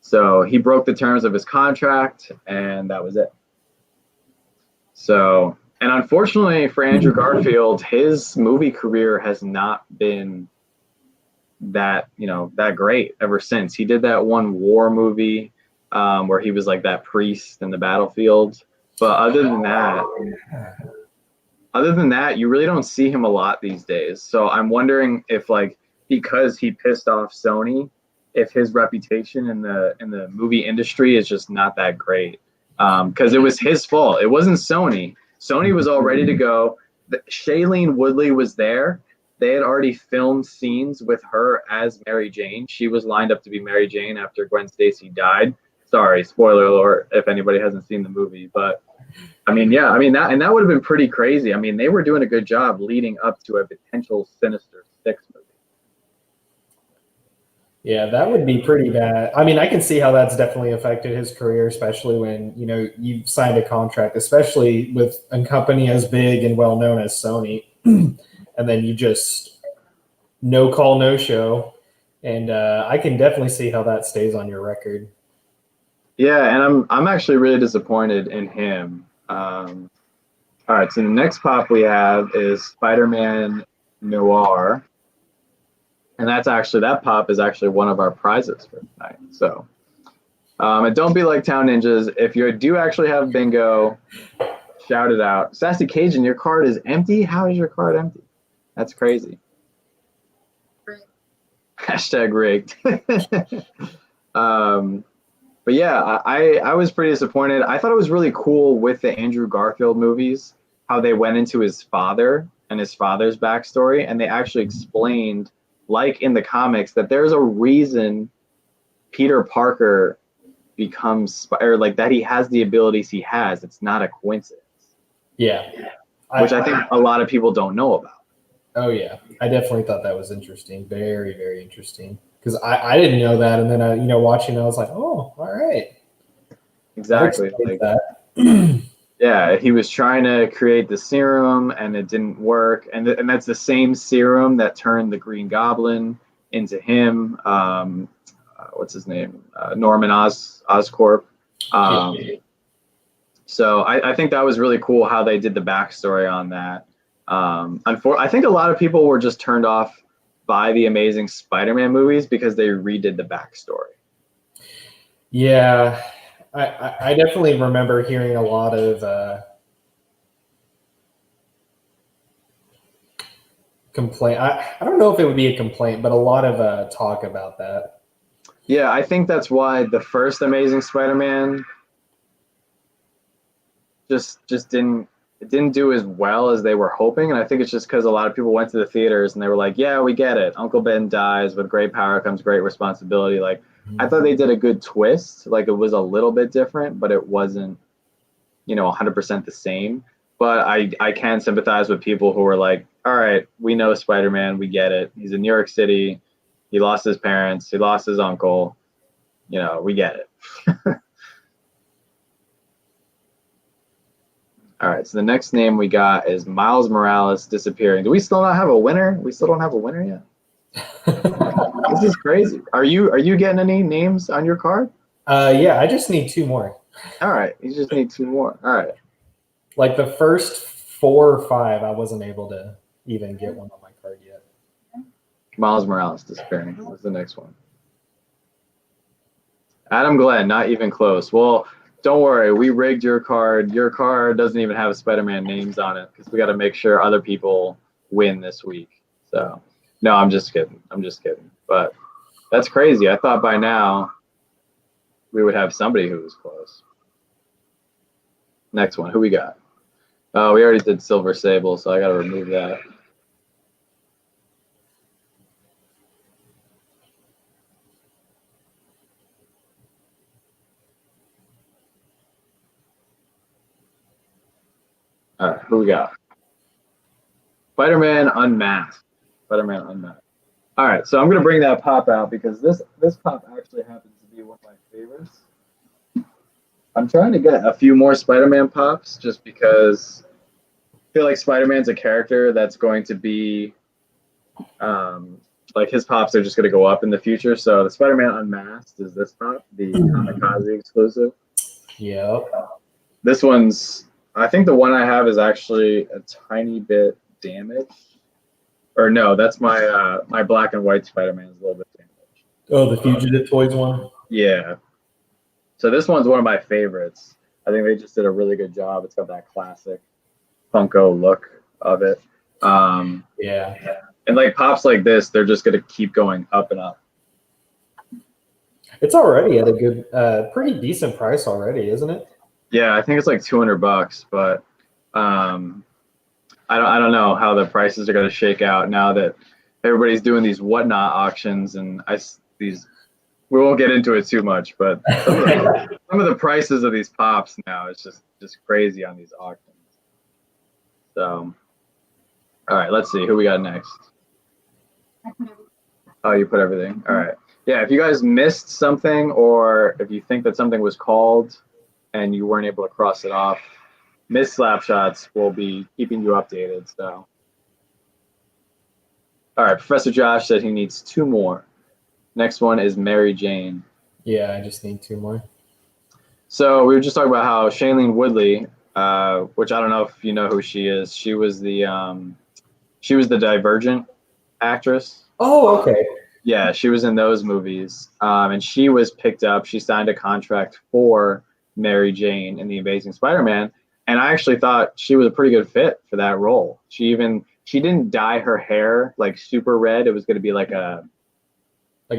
So he broke the terms of his contract, and that was it. So, and unfortunately for Andrew Garfield, his movie career has not been that great ever since. He did that one war movie where he was like that priest in the battlefield. But other than that, you really don't see him a lot these days. So I'm wondering if, like, because he pissed off Sony, if his reputation in the movie industry is just not that great. Because it was his fault. It wasn't Sony. Sony was all ready to go. Shailene Woodley was there. They had already filmed scenes with her as Mary Jane. She was lined up to be Mary Jane after Gwen Stacy died. Sorry, spoiler alert if anybody hasn't seen the movie. But that would have been pretty crazy. I mean, they were doing a good job leading up to a potential Sinister Six movie. Yeah, that would be pretty bad. I mean, I can see how that's definitely affected his career, especially when, you've signed a contract, especially with a company as big and well known as Sony. And then you just no call, no show. And I can definitely see how that stays on your record. Yeah, and I'm actually really disappointed in him. All right, so the next pop we have is Spider-Man Noir. And that pop is actually one of our prizes for tonight. So, and don't be like Town Ninjas. If you do actually have bingo, shout it out. Sassy Cajun, your card is empty? How is your card empty? That's crazy. Hashtag rigged. But yeah, I was pretty disappointed. I thought it was really cool with the Andrew Garfield movies, how they went into his father and his father's backstory, and they actually explained, like in the comics, that there's a reason Peter Parker becomes, or like that he has the abilities he has. It's not a coincidence. Yeah. Which I think a lot of people don't know about. Oh, yeah. I definitely thought that was interesting. Very, very interesting. Because I didn't know that. And then, watching, I was like, oh, all right. Exactly. Like, that. Yeah, he was trying to create the serum, and it didn't work. And that's the same serum that turned the Green Goblin into him. What's his name? Norman Oscorp. So I think that was really cool how they did the backstory on that. I think a lot of people were just turned off by the Amazing Spider-Man movies because they redid the backstory. Yeah, I definitely remember hearing a lot of complaint. I don't know if it would be a complaint, but a lot of talk about that. Yeah, I think that's why the first Amazing Spider-Man just didn't do as well as they were hoping. And I think it's just because a lot of people went to the theaters and they were like, yeah, we get it. Uncle Ben dies. With great power comes great responsibility. Like, I thought they did a good twist. Like, it was a little bit different, but it wasn't, 100% the same. But I can sympathize with people who were like, all right, we know Spider-Man. We get it. He's in New York City. He lost his parents. He lost his uncle. We get it. All right, so the next name we got is Miles Morales disappearing. Do we still not have a winner? We still don't have a winner yet? This is crazy. Are you getting any names on your card? Yeah, I just need two more. All right, you just need two more. All right. Like the first 4 or 5, I wasn't able to even get one on my card yet. Miles Morales disappearing. What's the next one? Adam Glenn, not even close. Well, don't worry. We rigged your card. Your card doesn't even have Spider-Man names on it because we got to make sure other people win this week. So, no, I'm just kidding. I'm just kidding. But that's crazy. I thought by now we would have somebody who was close. Next one. Who we got? Oh, we already did Silver Sable, so I got to remove that. All right, who we got? Spider-Man Unmasked. Spider-Man Unmasked. All right, so I'm gonna bring that pop out because this pop actually happens to be one of my favorites. I'm trying to get a few more Spider-Man pops just because I feel like Spider-Man's a character that's going to be like his pops are just gonna go up in the future. So the Spider-Man Unmasked is this pop, the Kamikaze exclusive. Yep. This one's, I think the one I have is actually a tiny bit damaged. Or no, that's my my black and white Spider-Man is a little bit damaged. Oh, the Fugitive Toys one? Yeah. So this one's one of my favorites. I think they just did a really good job. It's got that classic Funko look of it. Yeah. And like pops like this, they're just gonna keep going up and up. It's already at a good, pretty decent price already, isn't it? Yeah, I think it's like $200, but I don't know how the prices are going to shake out now that everybody's doing these whatnot auctions and these. We won't get into it too much, but some of the prices of these pops now is just crazy on these auctions. So, all right, let's see who we got next. Oh, you put everything. All right. Yeah, if you guys missed something or if you think that something was called and you weren't able to cross it off, Miss Slapshots will be keeping you updated. So, all right, Professor Josh said he needs 2 more. Next one is Mary Jane. Yeah, I just need 2 more. So we were just talking about how Shailene Woodley, which I don't know if you know who she is. She was the Divergent actress. Oh, okay. Yeah, she was in those movies, and she was picked up. She signed a contract for Mary Jane in The Amazing Spider-Man, and I actually thought she was a pretty good fit for that role. She didn't dye her hair like super red. It was going to be like a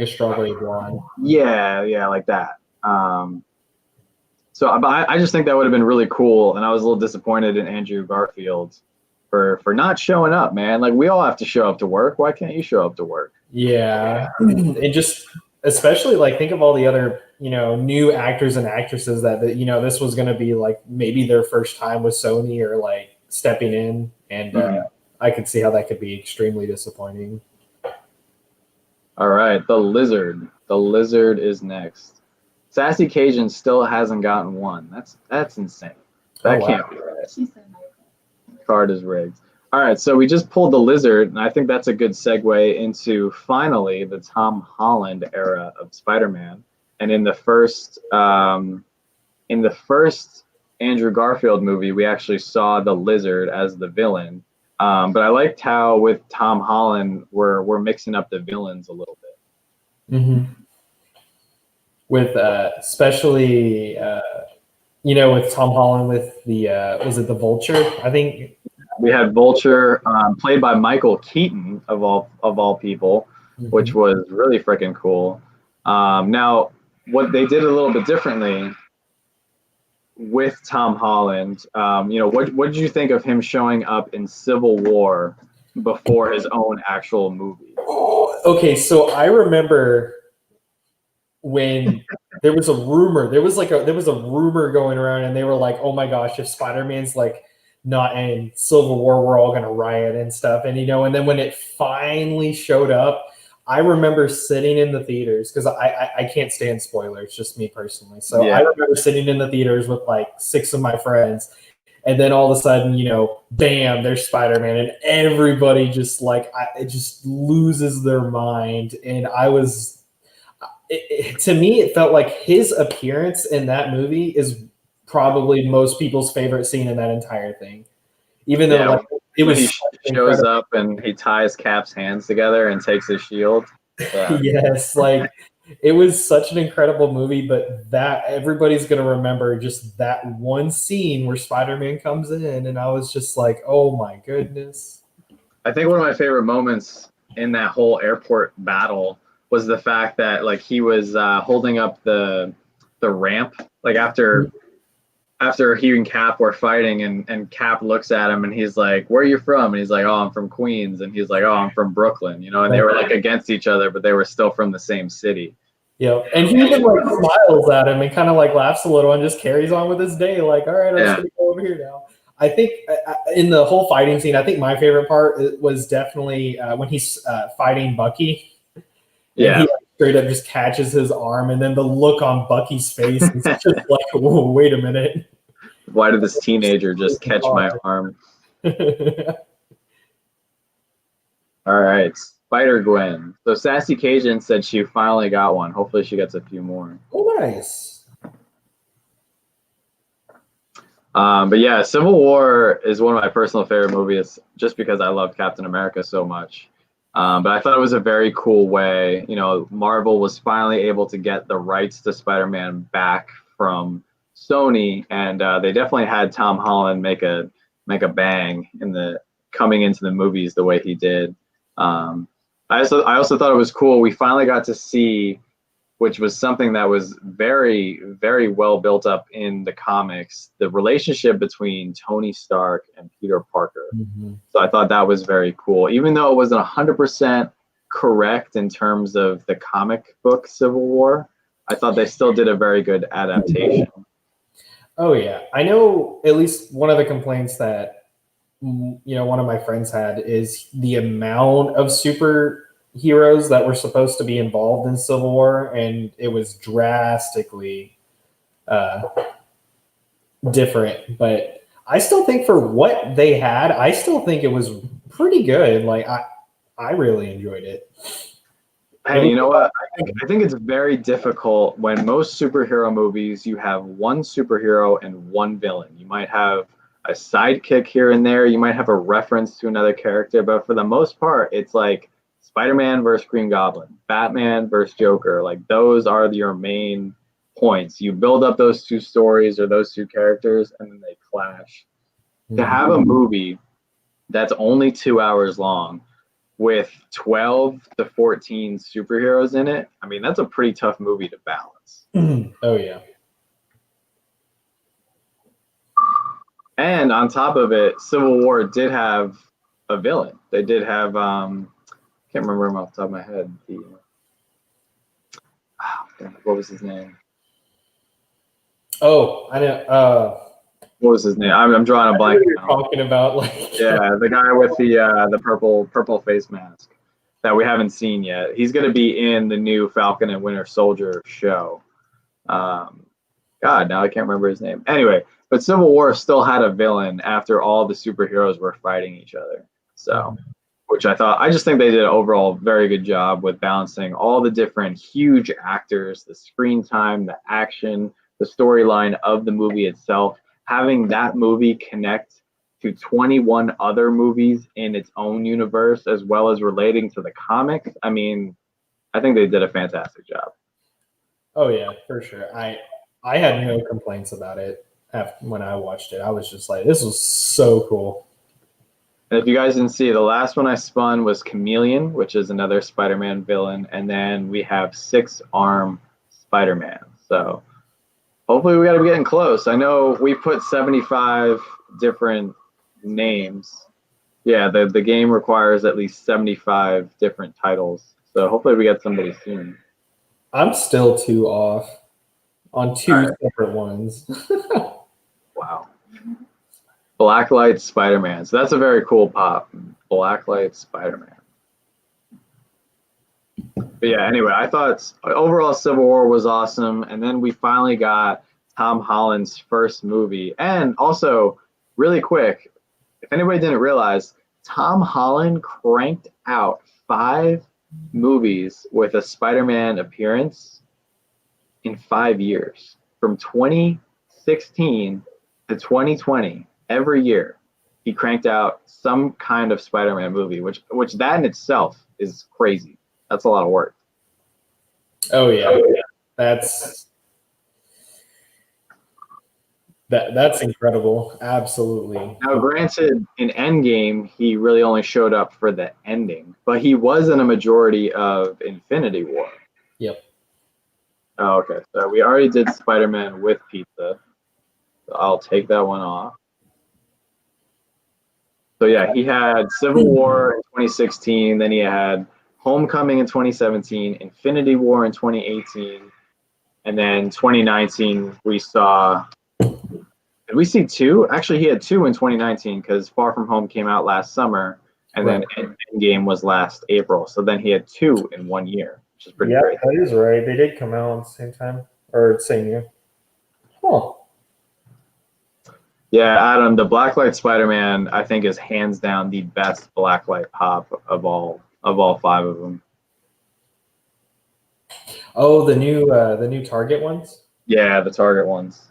strawberry blonde. Yeah, like that. So I just think that would have been really cool, and I was a little disappointed in Andrew Garfield for not showing up, man. Like we all have to show up to work. Why can't you show up to work? Yeah, and just especially like think of all the other new actors and actresses that this was going to be like maybe their first time with Sony or like stepping in, and I could see how that could be extremely disappointing. All right, the Lizard. The Lizard is next. Sassy Cajun still hasn't gotten one. That's insane. That can't be right. Card is rigged. All right, so we just pulled the Lizard, and I think that's a good segue into finally the Tom Holland era of Spider-Man. And in the first Andrew Garfield movie, we actually saw the Lizard as the villain. But I liked how with Tom Holland we're mixing up the villains a little bit. Mm-hmm. With especially with Tom Holland with the was it the Vulture? I think we had Vulture played by Michael Keaton of all people, which was really freaking cool. Now, what they did a little bit differently with Tom Holland, what did you think of him showing up in Civil War before his own actual movie? Oh, okay, so I remember when there was a rumor going around, and they were like, "Oh my gosh, if Spider-Man's like not in Civil War, we're all gonna riot and stuff." And and then when it finally showed up, I remember sitting in the theaters because I can't stand spoilers, just me personally. So yeah. I remember sitting in the theaters with like 6 of my friends, and then all of a sudden, bam, there's Spider-Man, and everybody just like it just loses their mind. And I was. To me, it felt like his appearance in that movie is probably most people's favorite scene in that entire thing. even though Yeah, like it when was he such an shows incredible. up and he ties Cap's hands together and takes his shield. Yeah. Yes, like it was such an incredible movie, but that everybody's gonna remember just that one scene where Spider-Man comes in, and I was just like, oh my goodness. I think one of my favorite moments in that whole airport battle was the fact that like he was holding up the ramp like after he and Cap were fighting, and Cap looks at him and he's like, "Where are you from?" And he's like, "Oh, I'm from Queens." And he's like, "Oh, I'm from Brooklyn." You know, and they were like against each other, but they were still from the same city. Yeah, and he even like smiles at him and kind of like laughs a little and just carries on with his day. Like, all right, I'm just gonna go over here now. I think in the whole fighting scene, I think my favorite part was definitely when he's fighting Bucky, and Yeah. he like, straight up just catches his arm, and then the look on Bucky's face is just like, whoa, wait a minute. Why did this teenager just catch my arm? All right, Spider-Gwen. So Sassy Cajun said she finally got one. Hopefully she gets a few more. Oh, nice. But yeah, Civil War is one of my personal favorite movies just because I love Captain America so much. But I thought it was a very cool way. You know, Marvel was finally able to get the rights to Spider-Man back from Sony, and they definitely had Tom Holland make a bang in the coming into the movies the way he did. I also thought it was cool. We finally got to see, which was something that was very, very well built up in the comics, the relationship between Tony Stark and Peter Parker. Mm-hmm. So I thought that was very cool. Even though it wasn't 100% correct in terms of the comic book Civil War, I thought they still did a very good adaptation. Oh, yeah. I know at least one of the complaints that one of my friends had is the amount of superheroes that were supposed to be involved in Civil War, and it was drastically different. But I still think for what they had, I still think it was pretty good. Like I really enjoyed it. Hey, you know what? I think it's very difficult when most superhero movies you have one superhero and one villain. You might have a sidekick here and there. You might have a reference to another character, but for the most part, it's like Spider-Man versus Green Goblin, Batman versus Joker. Like those are your main points. You build up those two stories or those two characters, and then they clash. Mm-hmm. To have a movie that's only 2 hours long with 12 to 14 superheroes in it, I mean, that's a pretty tough movie to balance. Oh, yeah. And on top of it, Civil War did have a villain. They did have, can't remember him off the top of my head. What was his name? Oh, I know. What was his name? I'm drawing a blank. You're talking about like yeah, the guy with the purple face mask that we haven't seen yet. He's going to be in the new Falcon and Winter Soldier show. God, now I can't remember his name. Anyway, but Civil War still had a villain after all the superheroes were fighting each other. So, which I just think they did an overall very good job with balancing all the different huge actors, the screen time, the action, the storyline of the movie itself, having that movie connect to 21 other movies in its own universe, as well as relating to the comics. I mean, I think they did a fantastic job. Oh yeah, for sure. I had no complaints about it when I watched it. I was just like, this was so cool. And if you guys didn't see, the last one I spun was Chameleon, which is another Spider-Man villain, and then we have Six-Arm Spider-Man. So hopefully we got to be getting close. I know we put 75 different names. Yeah, the game requires at least 75 different titles. So hopefully we get somebody soon. I'm still 2 off on 2 separate ones. Wow. Blacklight Spider-Man. So that's a very cool pop. Blacklight Spider-Man. But yeah, anyway, I thought overall Civil War was awesome. And then we finally got Tom Holland's first movie. And also, really quick, if anybody didn't realize, Tom Holland cranked out 5 movies with a Spider-Man appearance in 5 years. From 2016 to 2020, every year, he cranked out some kind of Spider-Man movie, which that in itself is crazy. That's a lot of work. Oh yeah, that's incredible. Absolutely. Now, granted, in Endgame, he really only showed up for the ending, but he was in a majority of Infinity War. Yep. Oh, okay. So we already did Spider-Man with pizza. So I'll take that one off. So yeah, he had Civil War in 2016, then he had Homecoming in 2017, Infinity War in 2018, and then 2019 we saw. Did we see two? Actually, he had two in 2019 because Far From Home came out last summer, and then Endgame was last April. So then he had two in 1 year, which is pretty great. That is right. They did come out at the same time or same year. Huh. Yeah, Adam, the Blacklight Spider-Man, I think, is hands down the best Blacklight pop of all five of them. Oh, the new Target ones. Yeah, the Target ones.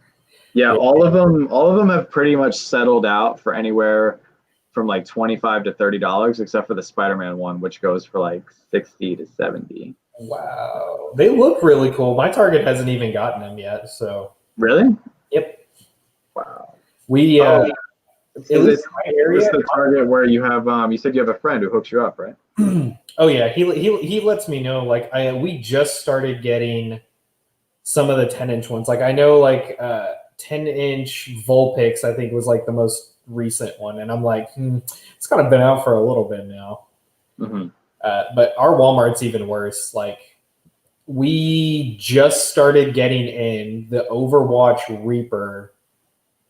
Yeah, all of them have pretty much settled out for anywhere from like $25 to $30, except for the Spider-Man one, which goes for like 60 to 70. Wow, they look really cool. My Target hasn't even gotten them yet, so. Really? Yep. Wow. We is this the Target where you have you said you have a friend who hooks you up, right? Oh yeah, he lets me know. Like we just started getting some of the 10-inch ones. Like I know 10-inch Vulpix, I think was like the most recent one, and I'm like, it's kind of been out for a little bit now. Mm-hmm. But our Walmart's even worse. Like we just started getting in the Overwatch Reaper,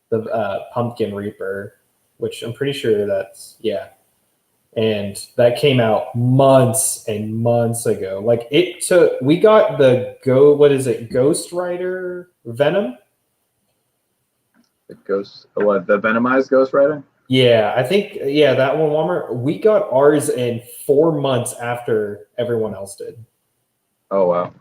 the Pumpkin Reaper, which I'm pretty sure that's and that came out months and months ago. Like we got the Ghost Rider Venom. The Venomized Ghost Rider? Yeah, I think that one Walmart. We got ours in 4 months after everyone else did. Oh wow.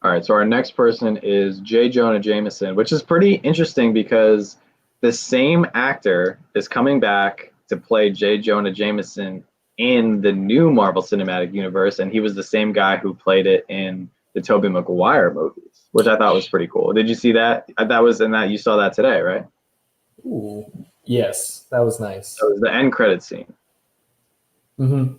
All right, so our next person is J. Jonah Jameson, which is pretty interesting because the same actor is coming back to play J. Jonah Jameson in the new Marvel Cinematic Universe, and he was the same guy who played it in the Tobey Maguire movies, which I thought was pretty cool. Did you see that? That was in that you saw that today, right? Ooh, yes, that was nice. That was the end credit scene. Mm-hmm.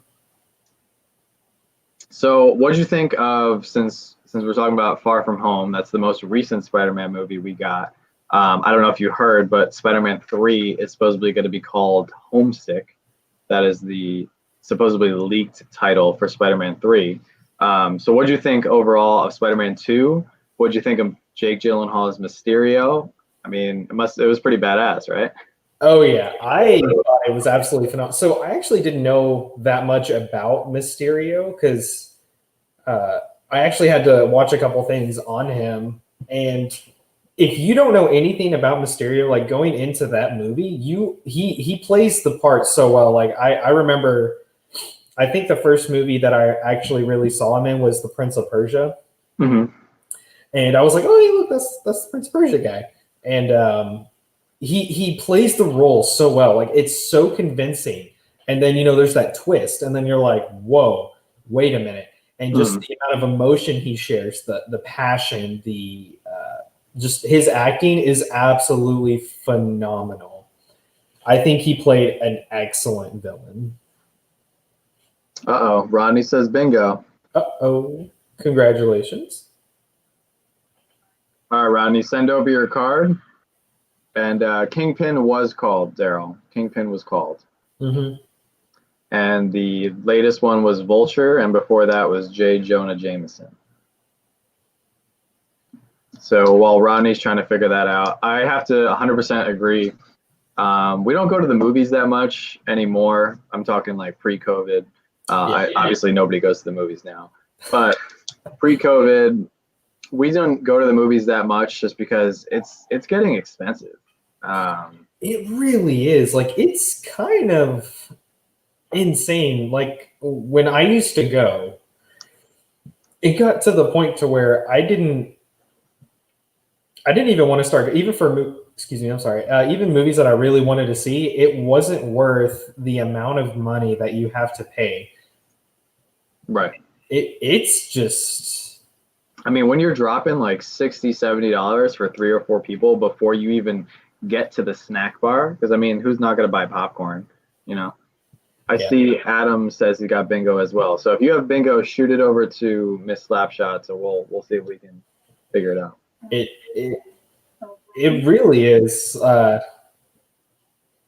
So, what did you think of since we're talking about Far From Home? That's the most recent Spider-Man movie we got. I don't know if you heard, but Spider-Man 3 is supposedly going to be called Homesick. That is the supposedly leaked title for Spider-Man 3. So what do you think overall of Spider-Man 2? What do you think of Jake Gyllenhaal as Mysterio? I mean, it was pretty badass, right? Oh yeah, I thought it was absolutely phenomenal. So I actually didn't know that much about Mysterio because I actually had to watch a couple things on him. And if you don't know anything about Mysterio, like going into that movie, he plays the part so well. Like I remember, I think the first movie that I actually really saw him in was The Prince of Persia. Mm-hmm. And I was like, oh, hey, look, that's the Prince of Persia guy. And he plays the role so well. Like it's so convincing. And then, there's that twist. And then you're like, whoa, wait a minute. And just the amount of emotion he shares, the passion, just his acting is absolutely phenomenal. I think he played an excellent villain. Uh-oh, Rodney says bingo. Uh-oh, congratulations. All right, Rodney, send over your card. And Kingpin was called, Daryl. Kingpin was called. Mm-hmm. And the latest one was Vulture, and before that was J. Jonah Jameson. So while Rodney's trying to figure that out, I have to 100% agree. We don't go to the movies that much anymore. I'm talking like pre-COVID. Obviously, nobody goes to the movies now. But pre-COVID, we don't go to the movies that much just because it's getting expensive. It really is. Like, it's kind of insane. Like, when I used to go, it got to the point to where I I didn't even want to start, even for, excuse me, I'm sorry, even movies that I really wanted to see, it wasn't worth the amount of money that you have to pay. Right. It's just, I mean, when you're dropping like $60, $70 for 3 or 4 people before you even get to the snack bar, because I mean, who's not going to buy popcorn? You know, I see Adam says he got bingo as well. So if you have bingo, shoot it over to Miss Slapshot, so we'll see if we can figure it out. It really is.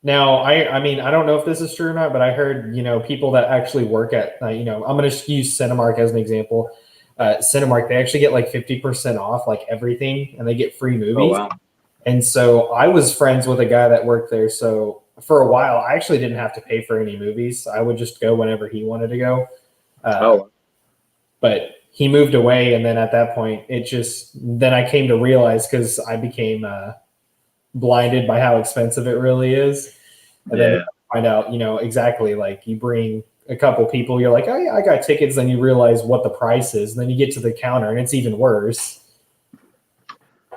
Now, I mean, I don't know if this is true or not, but I heard, people that actually work at, I'm going to use Cinemark as an example. Cinemark, they actually get like 50% off like everything, and they get free movies. Oh, wow. And so I was friends with a guy that worked there. So for a while, I actually didn't have to pay for any movies. I would just go whenever he wanted to go. But he moved away, and then at that point, then I came to realize, because I became blinded by how expensive it really is. And then you find out, exactly, like you bring a couple people, you're like, oh yeah, I got tickets. Then you realize what the price is. And then you get to the counter and it's even worse.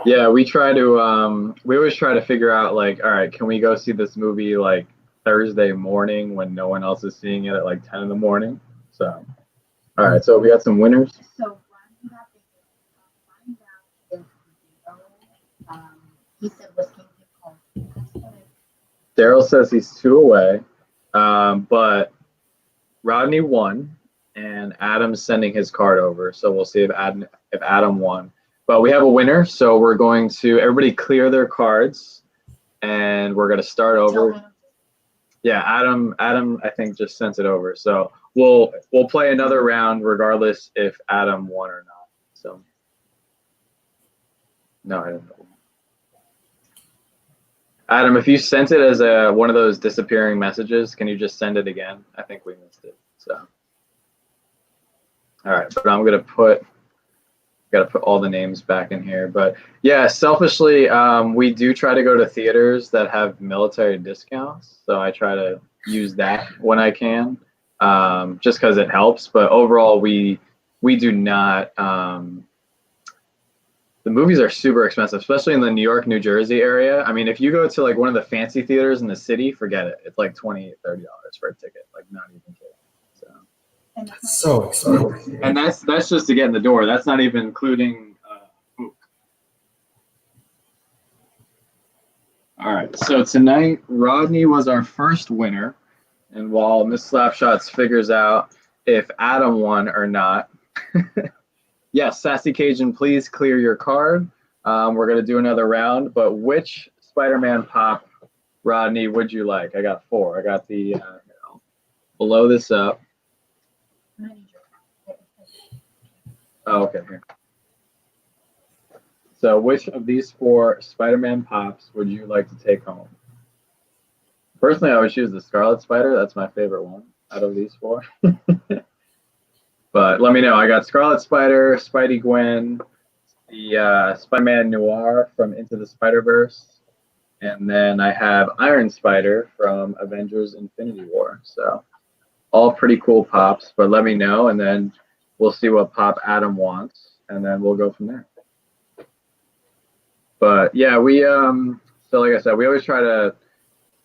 Yeah, we always try to figure out like, all right, can we go see this movie like Thursday morning when no one else is seeing it at like 10 in the morning? So, all right, so we got some winners. So he said was called. Daryl says he's 2 away, but Rodney won, and Adam's sending his card over. So we'll see if Adam won. But we have a winner, so we're going to everybody clear their cards, and we're going to start over. Yeah, Adam, I think just sent it over. So we'll play another round regardless if Adam won or not. So no, I don't know. Adam, if you sent it as one of those disappearing messages, can you just send it again? I think we missed it. So all right, but I'm gonna put all the names back in here. But yeah, selfishly, we do try to go to theaters that have military discounts. So I try to use that when I can, just because it helps. But overall, we do not. The movies are super expensive, especially in the New York, New Jersey area. I mean, if you go to like one of the fancy theaters in the city, forget it. It's like $20, $30 for a ticket. Like, not even kidding. So. That's so expensive. And that's just to get in the door. That's not even including food. All right. So tonight, Rodney was our first winner, and while Miss Slapshots figures out if Adam won or not, yes, Sassy Cajun, please clear your card. We're gonna do another round, but which Spider-Man pop, Rodney, would you like? I got 4. I got the. I'll blow this up. Oh, okay. Here. So which of these 4 Spider-Man pops would you like to take home? Personally, I would choose the Scarlet Spider. That's my favorite one out of these 4. But let me know. I got Scarlet Spider, Spidey Gwen, the Spider-Man Noir from Into the Spider-Verse, and then I have Iron Spider from Avengers Infinity War. So all pretty cool pops, but let me know, and then we'll see what pop Adam wants, and then we'll go from there. But yeah, so like I said, we always try to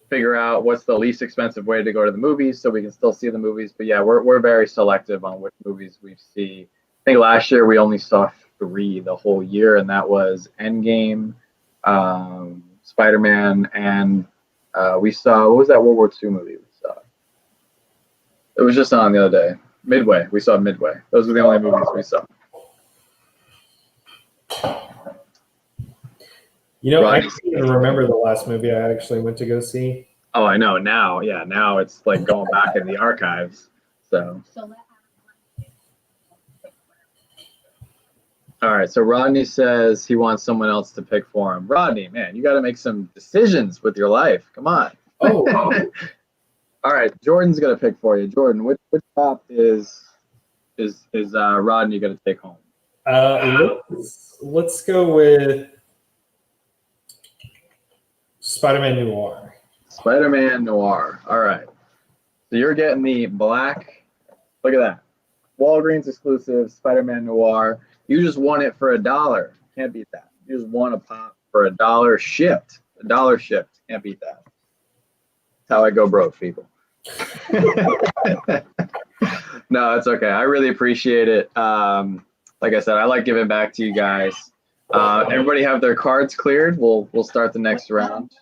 figure out what's the least expensive way to go to the movies so we can still see the movies. But yeah, we're very selective on which movies we see. I think last year we only saw 3 the whole year, and that was Endgame, Spider-Man, and we saw, what was that World War II movie we saw? It was just on the other day. Midway. We saw Midway. Those were the only movies we saw. I can't even remember the last movie I actually went to go see. Oh, I know. Now, yeah, now it's like going back in the archives. So. All right, so Rodney says he wants someone else to pick for him. Rodney, man, you got to make some decisions with your life. Come on. Oh. All right, Jordan's gonna pick for you. Jordan, which pop is Rodney gonna take home? Let's go with Spider-Man Noir. Spider-Man Noir. All right. So you're getting the black. Look at that. Walgreens exclusive Spider-Man Noir. You just won it for $1. Can't beat that. Here's one a pop for $1 shipped. $1 shipped. Can't beat that. That's how I go broke, people. No, it's okay. I really appreciate it. Like I said, I like giving back to you guys. Everybody have their cards cleared. We'll start the next round.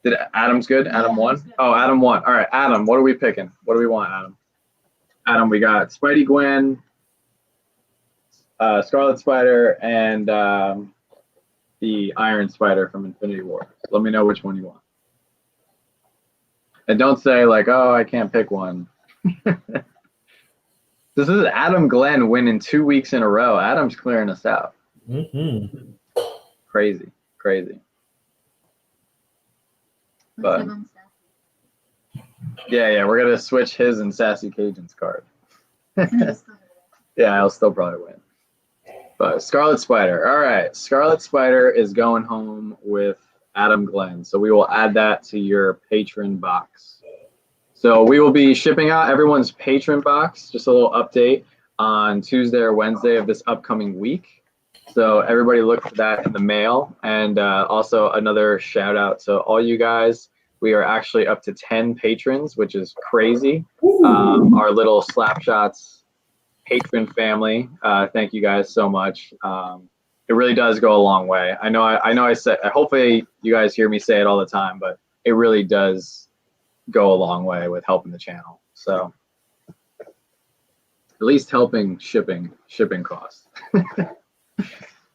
Did Adam's good? Adam won? Oh, Adam won. All right, Adam, what are we picking? What do we want, Adam? Adam, we got Spidey Gwen, Scarlet Spider, and the Iron Spider from Infinity War. Let me know which one you want. And don't say like, oh, I can't pick one. This is Adam Glenn winning 2 weeks in a row. Adam's clearing us out. Mm-hmm. Crazy, crazy. But yeah, we're gonna switch his and Sassy Cajun's card. Yeah, I'll still probably win. But Scarlet Spider. All right, Scarlet Spider is going home with Adam Glenn. So we will add that to your patron box. So we will be shipping out everyone's patron box, just a little update, on Tuesday or Wednesday of this upcoming week. So everybody look for that in the mail. And also another shout out to all you guys. We are actually up to 10 patrons, which is crazy. Our little Slapshots patron family. Thank you guys so much. It really does go a long way. I know I said, hopefully you guys hear me say it all the time, but it really does go a long way with helping the channel. So at least helping shipping costs.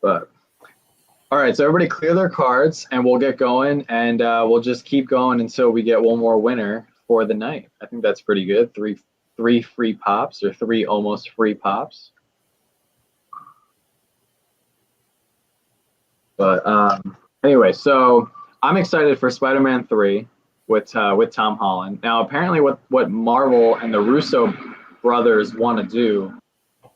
But all right, so everybody clear their cards and we'll get going, and we'll just keep going until we get one more winner for the night. I think that's pretty good. Three free pops, or 3 almost free pops. But anyway, so I'm excited for Spider-Man 3 with Tom Holland. Now, apparently what Marvel and the Russo brothers want to do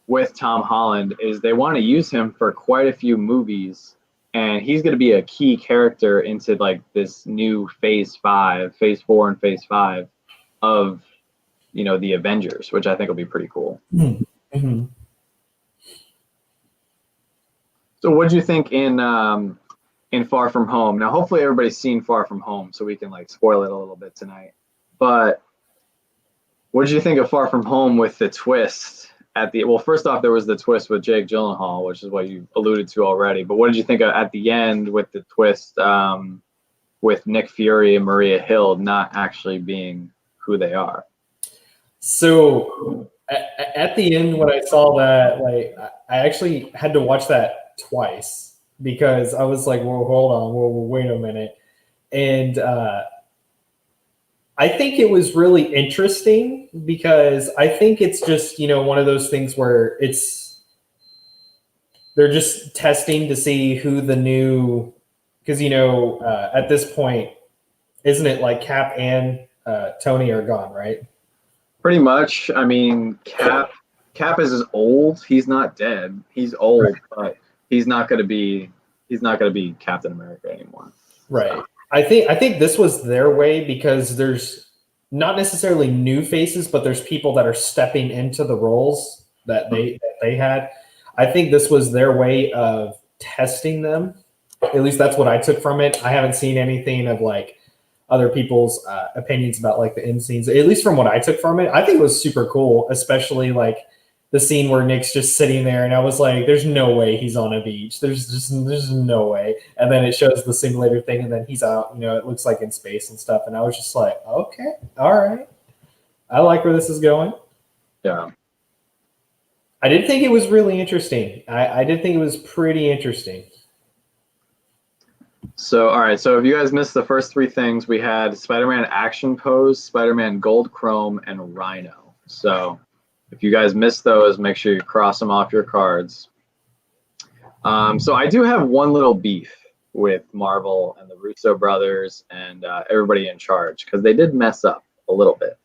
with Tom Holland is they want to use him for quite a few movies, and he's going to be a key character into like this new phase 4 and phase 5 of, you know, the Avengers, which I think will be pretty cool. Mm-hmm. So what do you think in Far From Home? Now, hopefully everybody's seen Far From Home, so we can like spoil it a little bit tonight. But what did you think of Far From Home with the twist at the, well, first off, there was the twist with Jake Gyllenhaal, which is what you alluded to already. But what did you think of at the end with the twist with Nick Fury and Maria Hill not actually being who they are? So at the end, when I saw that, like, I actually had to watch that twice because I was like, "Well, hold on, well, wait a minute," and I think it was really interesting because I think it's just, you know, one of those things where they're just testing to see who the new, because, you know, at this point, isn't it like Cap and Tony are gone, right? Pretty much. I mean, Cap is old. He's not dead. He's old, right. But he's not going to be Captain America anymore. Right. So. I think this was their way because there's not necessarily new faces, but there's people that are stepping into the roles that they had. I think this was their way of testing them. At least that's what I took from it. I haven't seen anything of like other people's opinions about like the end scenes. At least from what I took from it, I think it was super cool, especially like the scene where Nick's just sitting there, and I was like, "There's no way he's on a beach. There's no way." And then it shows the simulator thing, and then he's out. You know, it looks like in space and stuff. And I was just like, "Okay, all right, I like where this is going." Yeah, I did think it was really interesting. I did think it was pretty interesting. So, all right. So if you guys missed the first 3 things, we had Spider-Man Action Pose, Spider-Man Gold Chrome, and Rhino. So if you guys missed those, make sure you cross them off your cards. So I do have one little beef with Marvel and the Russo brothers and everybody in charge, because they did mess up a little bit.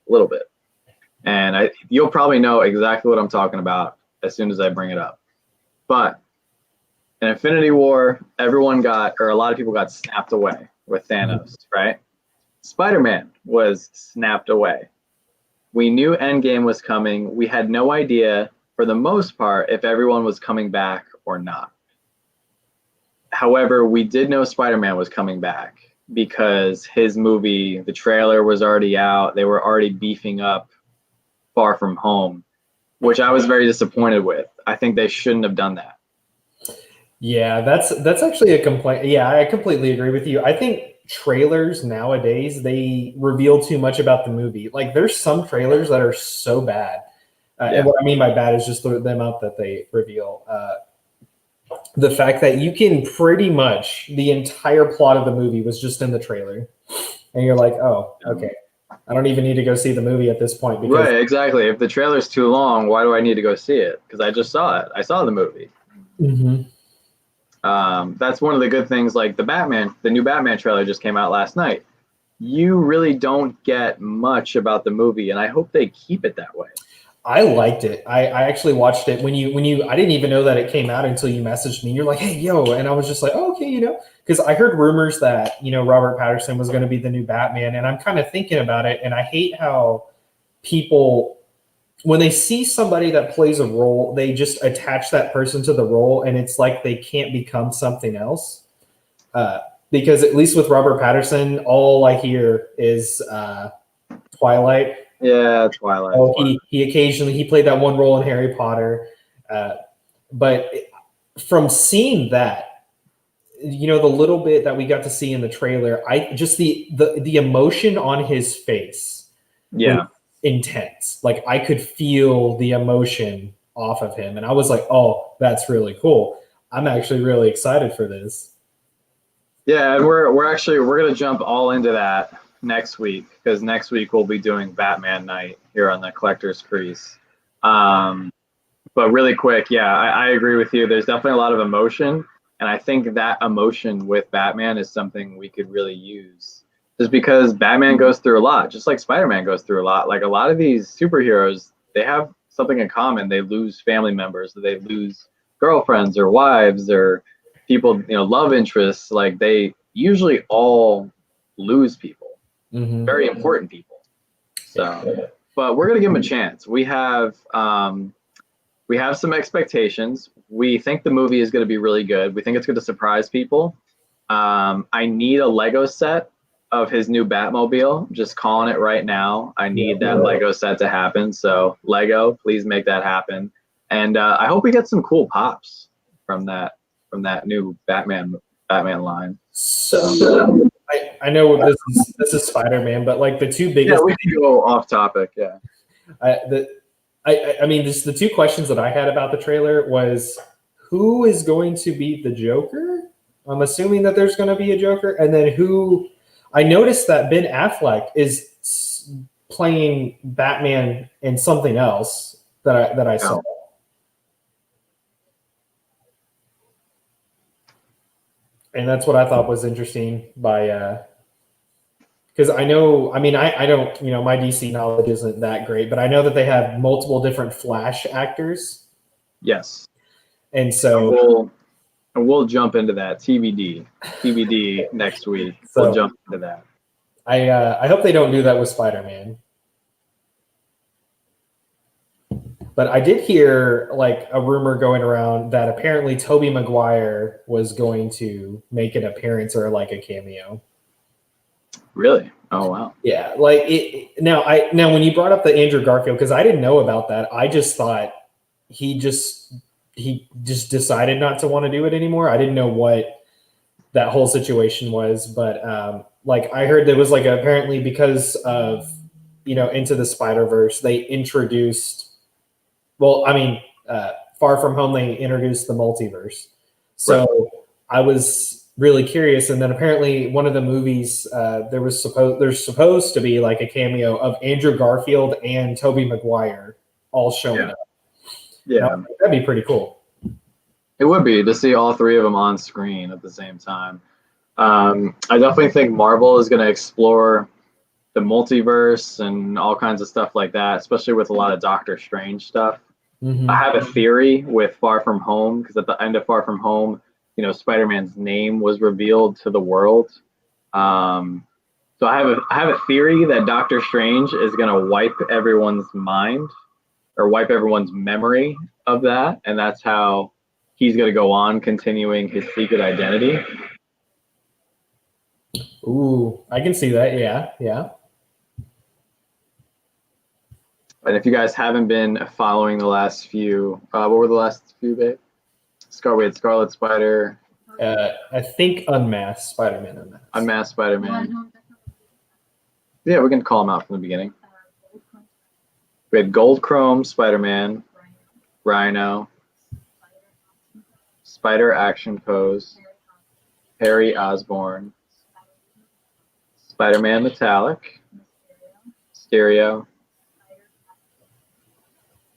And you'll probably know exactly what I'm talking about as soon as I bring it up. But in Infinity War, a lot of people got snapped away with Thanos, right? Spider-Man was snapped away. We knew Endgame was coming. We had no idea, for the most part, if everyone was coming back or not. However, we did know Spider-Man was coming back because his movie, the trailer was already out. They were already beefing up Far From Home, which I was very disappointed with. I think they shouldn't have done that. Yeah, that's actually a complaint. Yeah, I completely agree with you. I think trailers nowadays, they reveal too much about the movie. Like there's some trailers that are so bad. And what I mean by bad is just the amount that they reveal. The fact that you can pretty much the entire plot of the movie was just in the trailer, and you're like, oh, okay, I don't even need to go see the movie at this point. Because Right, exactly. If the trailer's too long, why do I need to go see it? Because I just saw it. I saw the movie. That's one of the good things. Like the new Batman trailer just came out last night. You really don't get much about the movie, and I hope they keep it that way. I liked it. I actually watched it when you I didn't even know that it came out until you messaged me and you're like, hey, yo. And I was just like, oh, okay, because I heard rumors that, Robert Pattinson was going to be the new Batman. And I'm kind of thinking about it. And I hate how people, when they see somebody that plays a role, they just attach that person to the role. And it's like they can't become something else. Because at least with Robert Pattinson, all I hear is Twilight. Yeah, Twilight. Oh, he occasionally played that one role in Harry Potter, but from seeing that, the little bit that we got to see in the trailer, I just the emotion on his face, was intense. Like I could feel the emotion off of him, and I was like, oh, that's really cool. I'm actually really excited for this. Yeah, and we're gonna jump all into that next week because next week we'll be doing Batman night here on the Collector's Crease. But really quick, yeah, I agree with you. There's definitely a lot of emotion, and I think that emotion with Batman is something we could really use. Just because Batman goes through a lot, just like Spider-Man goes through a lot. Like a lot of these superheroes, they have something in common. They lose family members, they lose girlfriends or wives or people, love interests. Like they usually all lose people. Very important people. So, but we're gonna give them a chance. We have some expectations. We think the movie is going to be really good. We think it's going to surprise people. I need a Lego set of his new Batmobile. Just calling it right now. I need that Lego set to happen. So Lego, please make that happen. And I hope we get some cool pops from that new Batman line. So I know this is Spider-Man, but like the two biggest. Yeah, we can go off topic. Yeah. I mean, the two questions that I had about the trailer was who is going to be the Joker? I'm assuming that there's going to be a Joker, and then who? I noticed that Ben Affleck is playing Batman in something else that I saw. And that's what I thought was interesting by because I know, I mean, I don't, my DC knowledge isn't that great, but I know that they have multiple different Flash actors. Yes. And so we'll jump into that TBD next week. So we'll jump into that. I hope they don't do that with Spider-Man. But I did hear like a rumor going around that apparently Tobey Maguire was going to make an appearance or like a cameo. Really? Oh wow. Yeah, like now when you brought up the Andrew Garfield, because I didn't know about that, I just thought he just decided not to want to do it anymore. I didn't know what that whole situation was, but like I heard there was like apparently because of Into the Spider-Verse, they introduced. Well, I mean, Far From Home, they introduced the multiverse. So right. I was really curious, and then apparently one of the movies there's supposed to be like a cameo of Andrew Garfield and Tobey Maguire all showing up. Yeah, now, that'd be pretty cool. It would be to see all three of them on screen at the same time. I definitely think Marvel is going to explore the multiverse and all kinds of stuff like that, especially with a lot of Doctor Strange stuff. I have a theory with Far From Home because at the end of Far From Home, Spider-Man's name was revealed to the world. So I have a theory that Doctor Strange is going to wipe everyone's mind or wipe everyone's memory of that, and that's how he's going to go on continuing his secret identity. Ooh, I can see that. Yeah, yeah. And if you guys haven't been following the last few, what were the last few, babe? Scarlet Spider. I think Unmasked Spider-Man. Unmasked Spider-Man. Yeah, we can call him out from the beginning. We had Gold Chrome Spider-Man, Rhino, Spider Action Pose, Harry Osborn, Spider-Man Metallic, Stereo,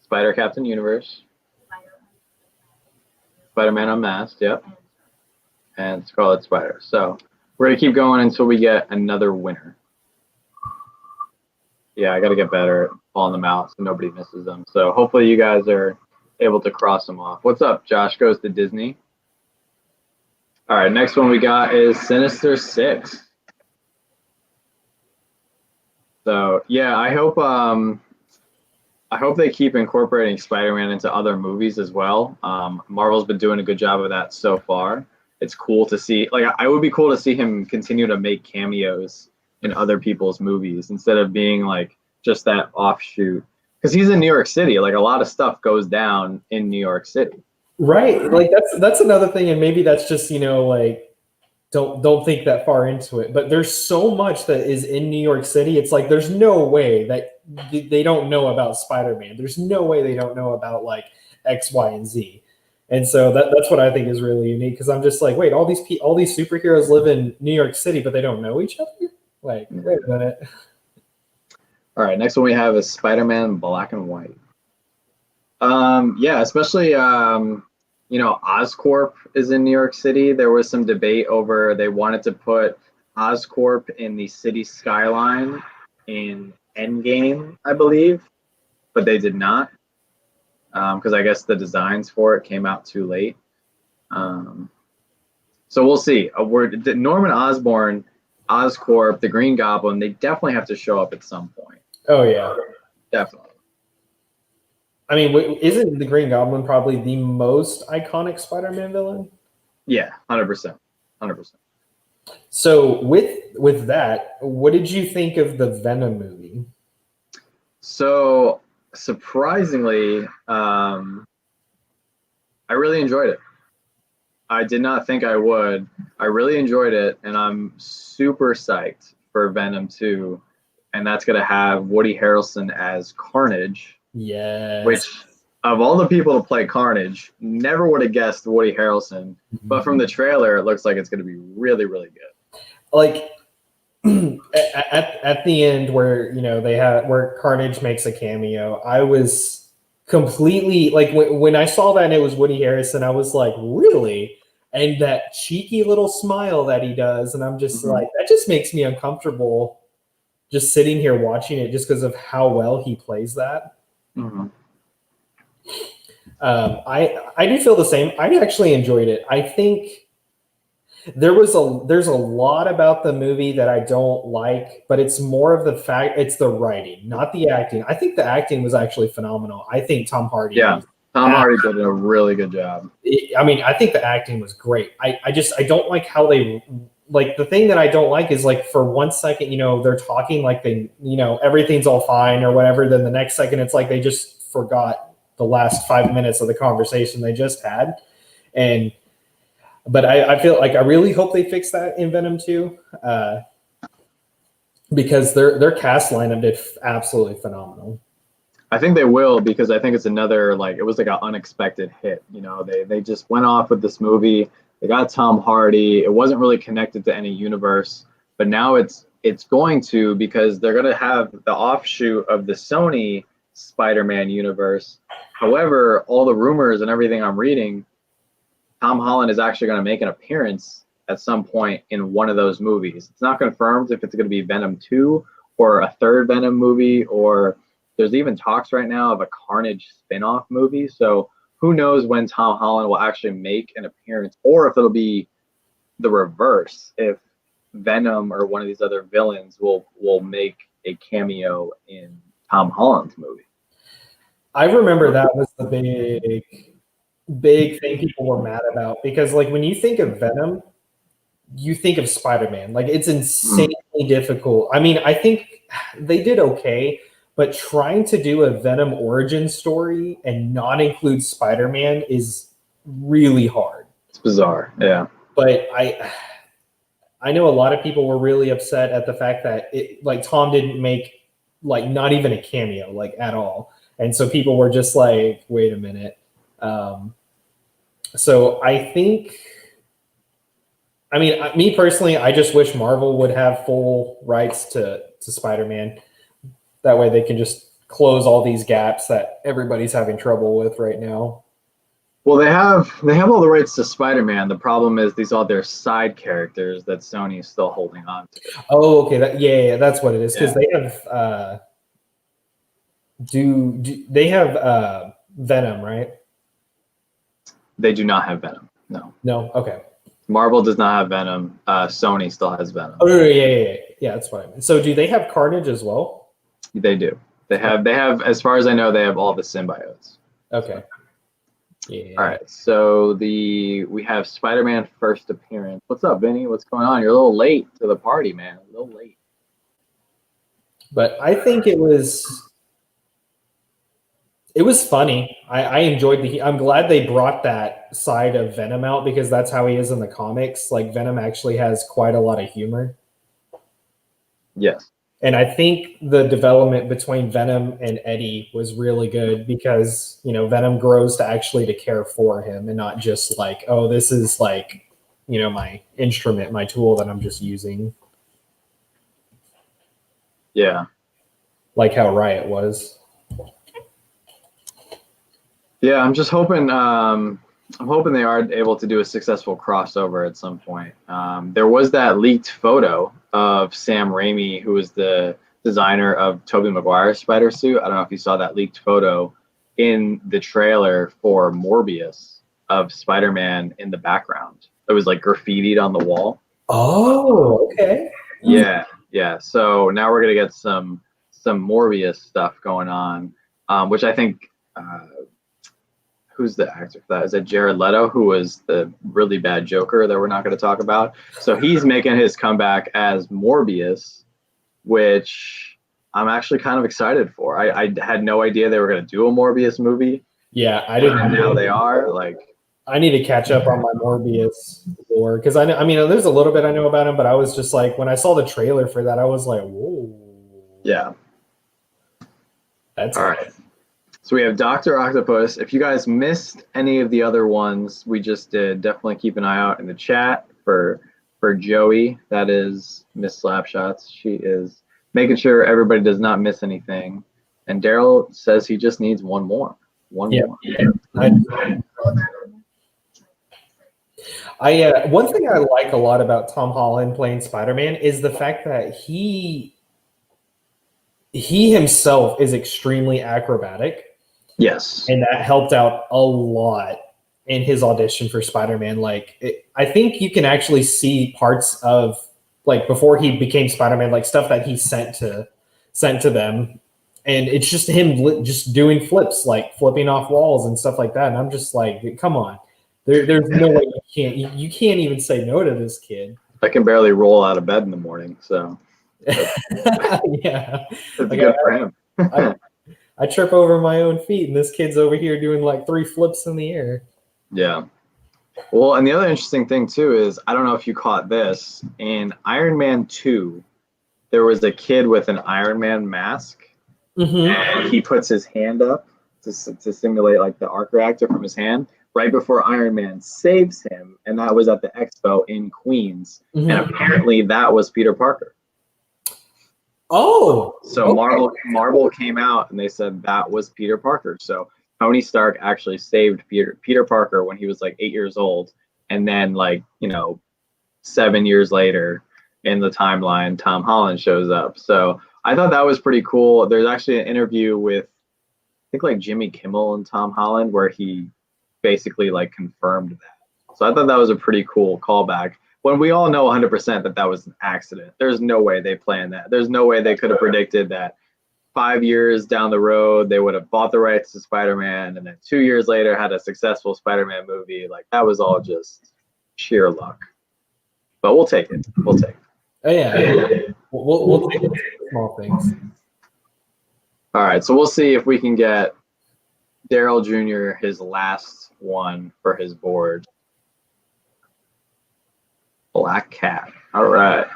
Spider Captain Universe, Spider-Man Unmasked, yep, and Scarlet Spider. So we're going to keep going until we get another winner. Yeah, I got to get better at calling them out so nobody misses them. So hopefully you guys are able to cross them off. What's up? Josh goes to Disney. All right, next one we got is Sinister Six. So yeah, I hope they keep incorporating Spider-Man into other movies as well. Marvel's been doing a good job of that so far. It's cool to see. Like, I would be cool to see him continue to make cameos in other people's movies instead of being like just that offshoot. Because he's in New York City. Like, a lot of stuff goes down in New York City. Right. Like that's another thing, and maybe that's just, like, don't think that far into it. But there's so much that is in New York City. It's like there's no way that they don't know about Spider-Man. There's no way they don't know about like X, Y, and Z. And so that's what I think is really unique, because I'm just like, wait, all these superheroes live in New York City, but they don't know each other? Like, wait a minute. All right, next one we have is Spider-Man Black and White. Yeah, especially Oscorp is in New York City. There was some debate over they wanted to put Oscorp in the city skyline in Endgame, I believe, but they did not, because I guess the designs for it came out too late. So we'll see. Norman Osborn, Oscorp, the Green Goblin, they definitely have to show up at some point. Oh yeah, definitely. I mean, isn't the Green Goblin probably the most iconic Spider-Man villain? Yeah, 100%, 100%. So with that, what did you think of the Venom movie? So surprisingly, I really enjoyed it. I did not think I would. I really enjoyed it, and I'm super psyched for Venom 2, and that's going to have Woody Harrelson as Carnage. Yes. Which, of all the people to play Carnage, never would have guessed Woody Harrelson. Mm-hmm. But from the trailer, it looks like it's going to be really, really good. Like at the end, where where Carnage makes a cameo, I was completely like, when I saw that and it was Woody Harrelson, I was like, really? And that cheeky little smile that he does, and I'm just like, that just makes me uncomfortable just sitting here watching it, just because of how well he plays that. Mm-hmm. I do feel the same. I actually enjoyed it. I think there's a lot about the movie that I don't like, but it's more of the fact it's the writing, not the acting. I think the acting was actually phenomenal. I think Tom Hardy. Yeah, Tom Hardy did a really good job. I mean, I think the acting was great. I don't like how they, like, the thing that I don't like is, like, for 1 second, they're talking like they, everything's all fine or whatever. Then the next second, it's like they just forgot the last 5 minutes of the conversation they just had. But I feel like I really hope they fix that in Venom 2, because their cast lineup did absolutely phenomenal. I think they will, because I think it's another, like, it was like an unexpected hit. They just went off with this movie. They got Tom Hardy. It wasn't really connected to any universe, but now it's going to, because they're going to have the offshoot of the Sony Spider-Man universe. However, all the rumors and everything I'm reading, Tom Holland is actually going to make an appearance at some point in one of those movies. It's not confirmed if it's going to be Venom 2 or a third Venom movie, or there's even talks right now of a Carnage spin-off movie. So who knows when Tom Holland will actually make an appearance, or if it'll be the reverse, if Venom or one of these other villains will make a cameo in Tom Holland's movie. I remember that was the big big thing people were mad about, because like when you think of Venom, you think of Spider-Man. Like it's insanely difficult. I mean, I think they did okay, but trying to do a Venom origin story and not include Spider-Man is really hard. It's bizarre. Yeah. But I know a lot of people were really upset at the fact that it, like, Tom didn't make like not even a cameo like at all, and so people were just like, wait a minute. So I think, I mean, me personally, I just wish Marvel would have full rights to Spider-Man. That way they can just close all these gaps that everybody's having trouble with right now. Well, they have all the rights to Spider-Man. The problem is these are their side characters that Sony is still holding on to. Oh, okay. Yeah, that's what it is. Because they have they have Venom, right? They do not have Venom. No. No. Okay. Marvel does not have Venom. Sony still has Venom. Oh, yeah. That's what I mean. So, do they have Carnage as well? They do. They have. As far as I know, they have all the symbiotes. Okay. Yeah. All right. So we have Spider-Man first appearance. What's up, Vinny? What's going on? You're a little late to the party, man. A little late. But I think it was funny. I enjoyed I'm glad they brought that side of Venom out, because that's how he is in the comics. Like, Venom actually has quite a lot of humor. Yes. And I think the development between Venom and Eddie was really good, because, you know, Venom grows to care for him and not just like, oh, this is like, you know, my instrument, my tool that I'm just using. Yeah. Like how Riot was. Yeah, I'm just hoping. I'm hoping they are able to do a successful crossover at some point. There was that leaked photo of Sam Raimi, who was the designer of Tobey Maguire's spider suit. I don't know if you saw that leaked photo in the trailer for Morbius of Spider-Man in the background. It was like graffitied on the wall. Oh, okay. Yeah. So now we're gonna get some Morbius stuff going on, which I think. Who's the actor for that? Is it Jared Leto, who was the really bad Joker that we're not going to talk about? So he's making his comeback as Morbius, which I'm actually kind of excited for. I had no idea they were going to do a Morbius movie. Yeah, I didn't. And now they are. Like, I need to catch up on my Morbius lore, because I mean, there's a little bit I know about him, but I was just like, when I saw the trailer for that, I was like, whoa. Yeah. That's all right. So we have Dr. Octopus. If you guys missed any of the other ones we just did, definitely keep an eye out in the chat for Joey. That is Miss Slapshots. She is making sure everybody does not miss anything. And Daryl says he just needs one more. One more. One thing I like a lot about Tom Holland playing Spider-Man is the fact that he himself is extremely acrobatic. Yes. And that helped out a lot in his audition for Spider-Man. Like, I think you can actually see parts of, like, before he became Spider-Man, like stuff that he sent to them. And it's just him just doing flips, like flipping off walls and stuff like that. And I'm just like, come on. There's no way you can't even say no to this kid. I can barely roll out of bed in the morning, so. Yeah. That's good for him. I trip over my own feet, and this kid's over here doing like 3 flips in the air. Yeah. Well, and the other interesting thing too is, I don't know if you caught this, in Iron Man 2, there was a kid with an Iron Man mask, and he puts his hand up to simulate like the arc reactor from his hand right before Iron Man saves him, and that was at the expo in Queens, and apparently that was Peter Parker. Oh, so okay. Marvel came out and they said that was Peter Parker. So Tony Stark actually saved Peter Parker when he was like 8 years old, and then, like, 7 years later in the timeline, Tom Holland shows up. So I thought that was pretty cool. There's actually an interview with, I think, like Jimmy Kimmel and Tom Holland, where he basically like confirmed that. So I thought that was a pretty cool callback, when we all know 100% that was an accident. There's no way they planned that. There's no way they could have predicted that 5 years down the road, they would have bought the rights to Spider-Man, and then 2 years later had a successful Spider-Man movie. Like that was all just sheer luck. But we'll take it. We'll take it. Oh yeah. We'll take the small things. All right, so we'll see if we can get Daryl Jr. his last one for his board. Black Cat. All right.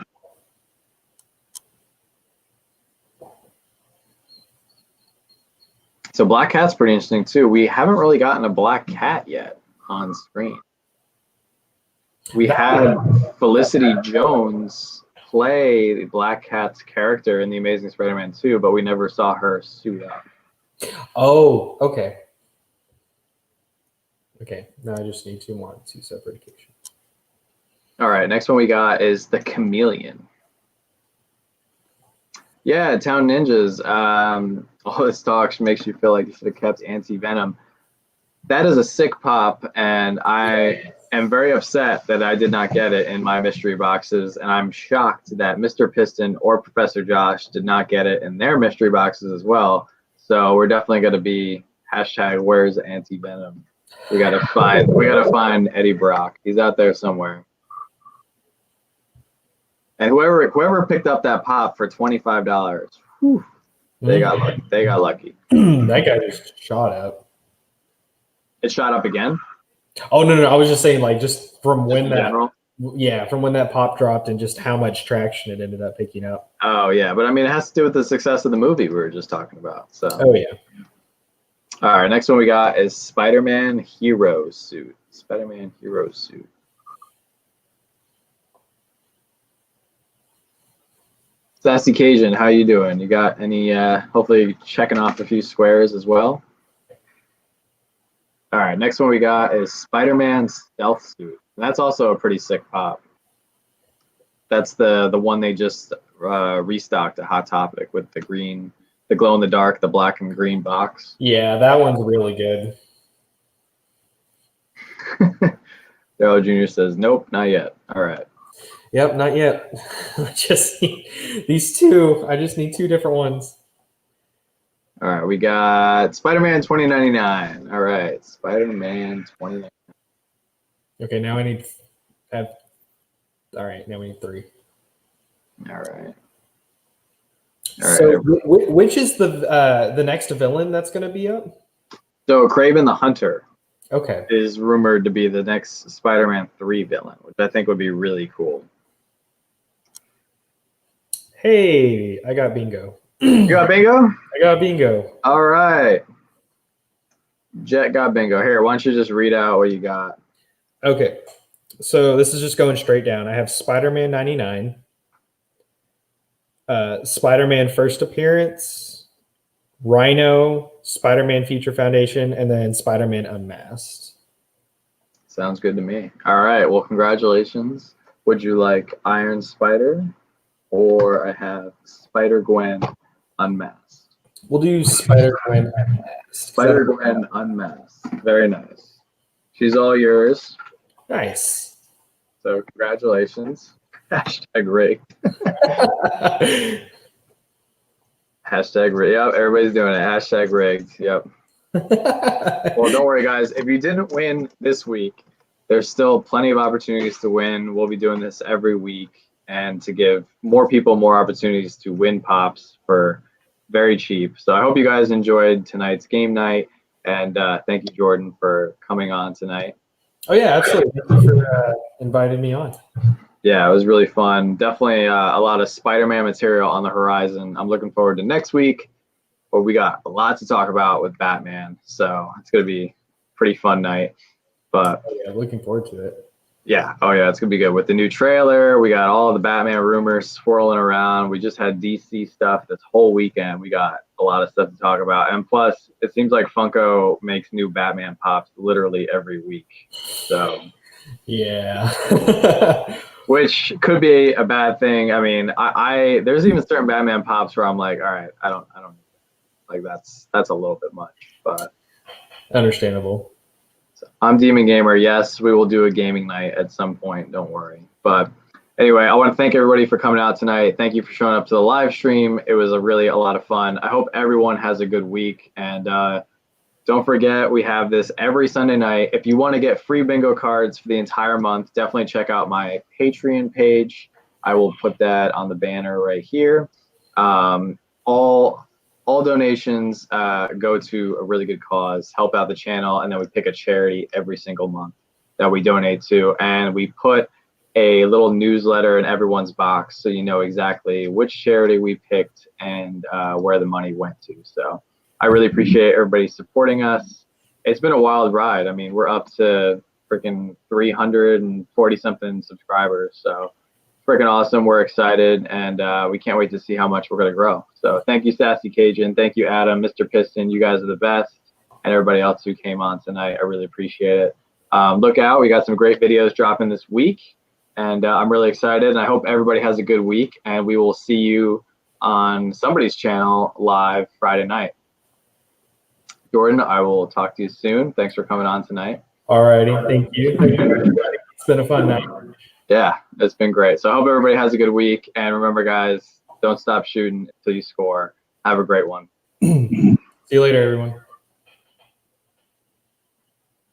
So Black Cat's pretty interesting too. We haven't really gotten a Black Cat yet on screen. We had Felicity Jones play the Black Cat's character in The Amazing Spider-Man 2, but we never saw her suit up. Oh, okay. Okay, now I just need two separate occasions. All right, next one we got is the Chameleon. Yeah, Town Ninjas. All this talk makes you feel like you should have kept Anti-Venom. That is a sick pop, and I am very upset that I did not get it in my mystery boxes, and I'm shocked that Mr. Piston or Professor Josh did not get it in their mystery boxes as well. So we're definitely going to be hashtag where's Anti-Venom. We gotta find Eddie Brock. He's out there somewhere. And whoever picked up that pop for $25, they got lucky. They got lucky. That guy just shot up. It shot up again? Oh no, I was just saying, like, just from when that general? from when that pop dropped and just how much traction it ended up picking up. Oh yeah, but I mean it has to do with the success of the movie we were just talking about. So oh yeah. All right, next one we got is Spider-Man Hero Suit. Spider-Man Hero Suit. Sassy Cajun, how you doing? You got any, hopefully checking off a few squares as well? All right, next one we got is Spider-Man Stealth Suit. And that's also a pretty sick pop. That's the one they just restocked at Hot Topic with the green, the glow-in-the-dark, the black and green box. Yeah, that one's really good. Daryl Jr. says, nope, not yet. All right. Yep, not yet. I just need these two. I just need two different ones. All right, we got Spider-Man 2099. All right, Spider-Man 2099. Okay, now I need all right, now we need three. All right. So which is the next villain that's going to be up? So Kraven the Hunter Okay. is rumored to be the next Spider-Man 3 villain, which I think would be really cool. Hey, I got bingo. You got bingo? I got bingo. All right. Jet got bingo. Here, why don't you just read out what you got? Okay. So this is just going straight down. I have Spider-Man 99, Spider-Man First Appearance, Rhino, Spider-Man Future Foundation, and then Spider-Man Unmasked. Sounds good to me. All right. Well, congratulations. Would you like Iron Spider? Or I have Spider-Gwen Unmasked. We'll do Spider-Gwen Unmasked. Spider-Gwen Unmasked. Very nice. She's all yours. Nice. So congratulations. Hashtag rigged. Hashtag rigged. Yep, everybody's doing it. Hashtag rigged. Yep. Well, don't worry, guys. If you didn't win this week, there's still plenty of opportunities to win. We'll be doing this every week, and to give more people more opportunities to win pops for very cheap. So I hope you guys enjoyed tonight's game night, and thank you, Jordan, for coming on tonight. Oh yeah, absolutely. Thank you for inviting me on. Yeah, it was really fun. Definitely a lot of Spider-Man material on the horizon. I'm looking forward to next week, where we got a lot to talk about with Batman. So it's going to be a pretty fun night. But yeah, looking forward to it. Yeah. Oh, yeah. It's going to be good. With the new trailer, we got all of the Batman rumors swirling around. We just had DC stuff this whole weekend. We got a lot of stuff to talk about. And plus, it seems like Funko makes new Batman pops literally every week. So, yeah. which could be a bad thing. I mean, I there's even certain Batman pops where I'm like, all right, I don't like that's a little bit much, but understandable. I'm Demon Gamer. Yes, we will do a gaming night at some point. Don't worry. But Anyway, I want to thank everybody for coming out tonight. Thank you for showing up to the live stream. It was really a lot of fun. I hope everyone has a good week. And don't forget, we have this every Sunday night. If you want to get free bingo cards for the entire month, definitely check out my Patreon page. I will put that on the banner right here. All donations go to a really good cause, help out the channel, and then we pick a charity every single month that we donate to. And we put a little newsletter in everyone's box so you know exactly which charity we picked and where the money went to. So I really appreciate everybody supporting us. It's been a wild ride. I mean, we're up to freaking 340 something subscribers. So freaking awesome. We're excited, and we can't wait to see how much we're going to grow. So thank you, Sassy Cajun. Thank you, Adam, Mr. Piston. You guys are the best. And everybody else who came on tonight. I really appreciate it. Look out. We got some great videos dropping this week. And I'm really excited, and I hope everybody has a good week, and we will see you on somebody's channel live Friday night. Jordan, I will talk to you soon. Thanks for coming on tonight. All righty. Thank you. It's been a fun night. Yeah, it's been great. So I hope everybody has a good week. And remember, guys, don't stop shooting until you score. Have a great one. See you later, everyone.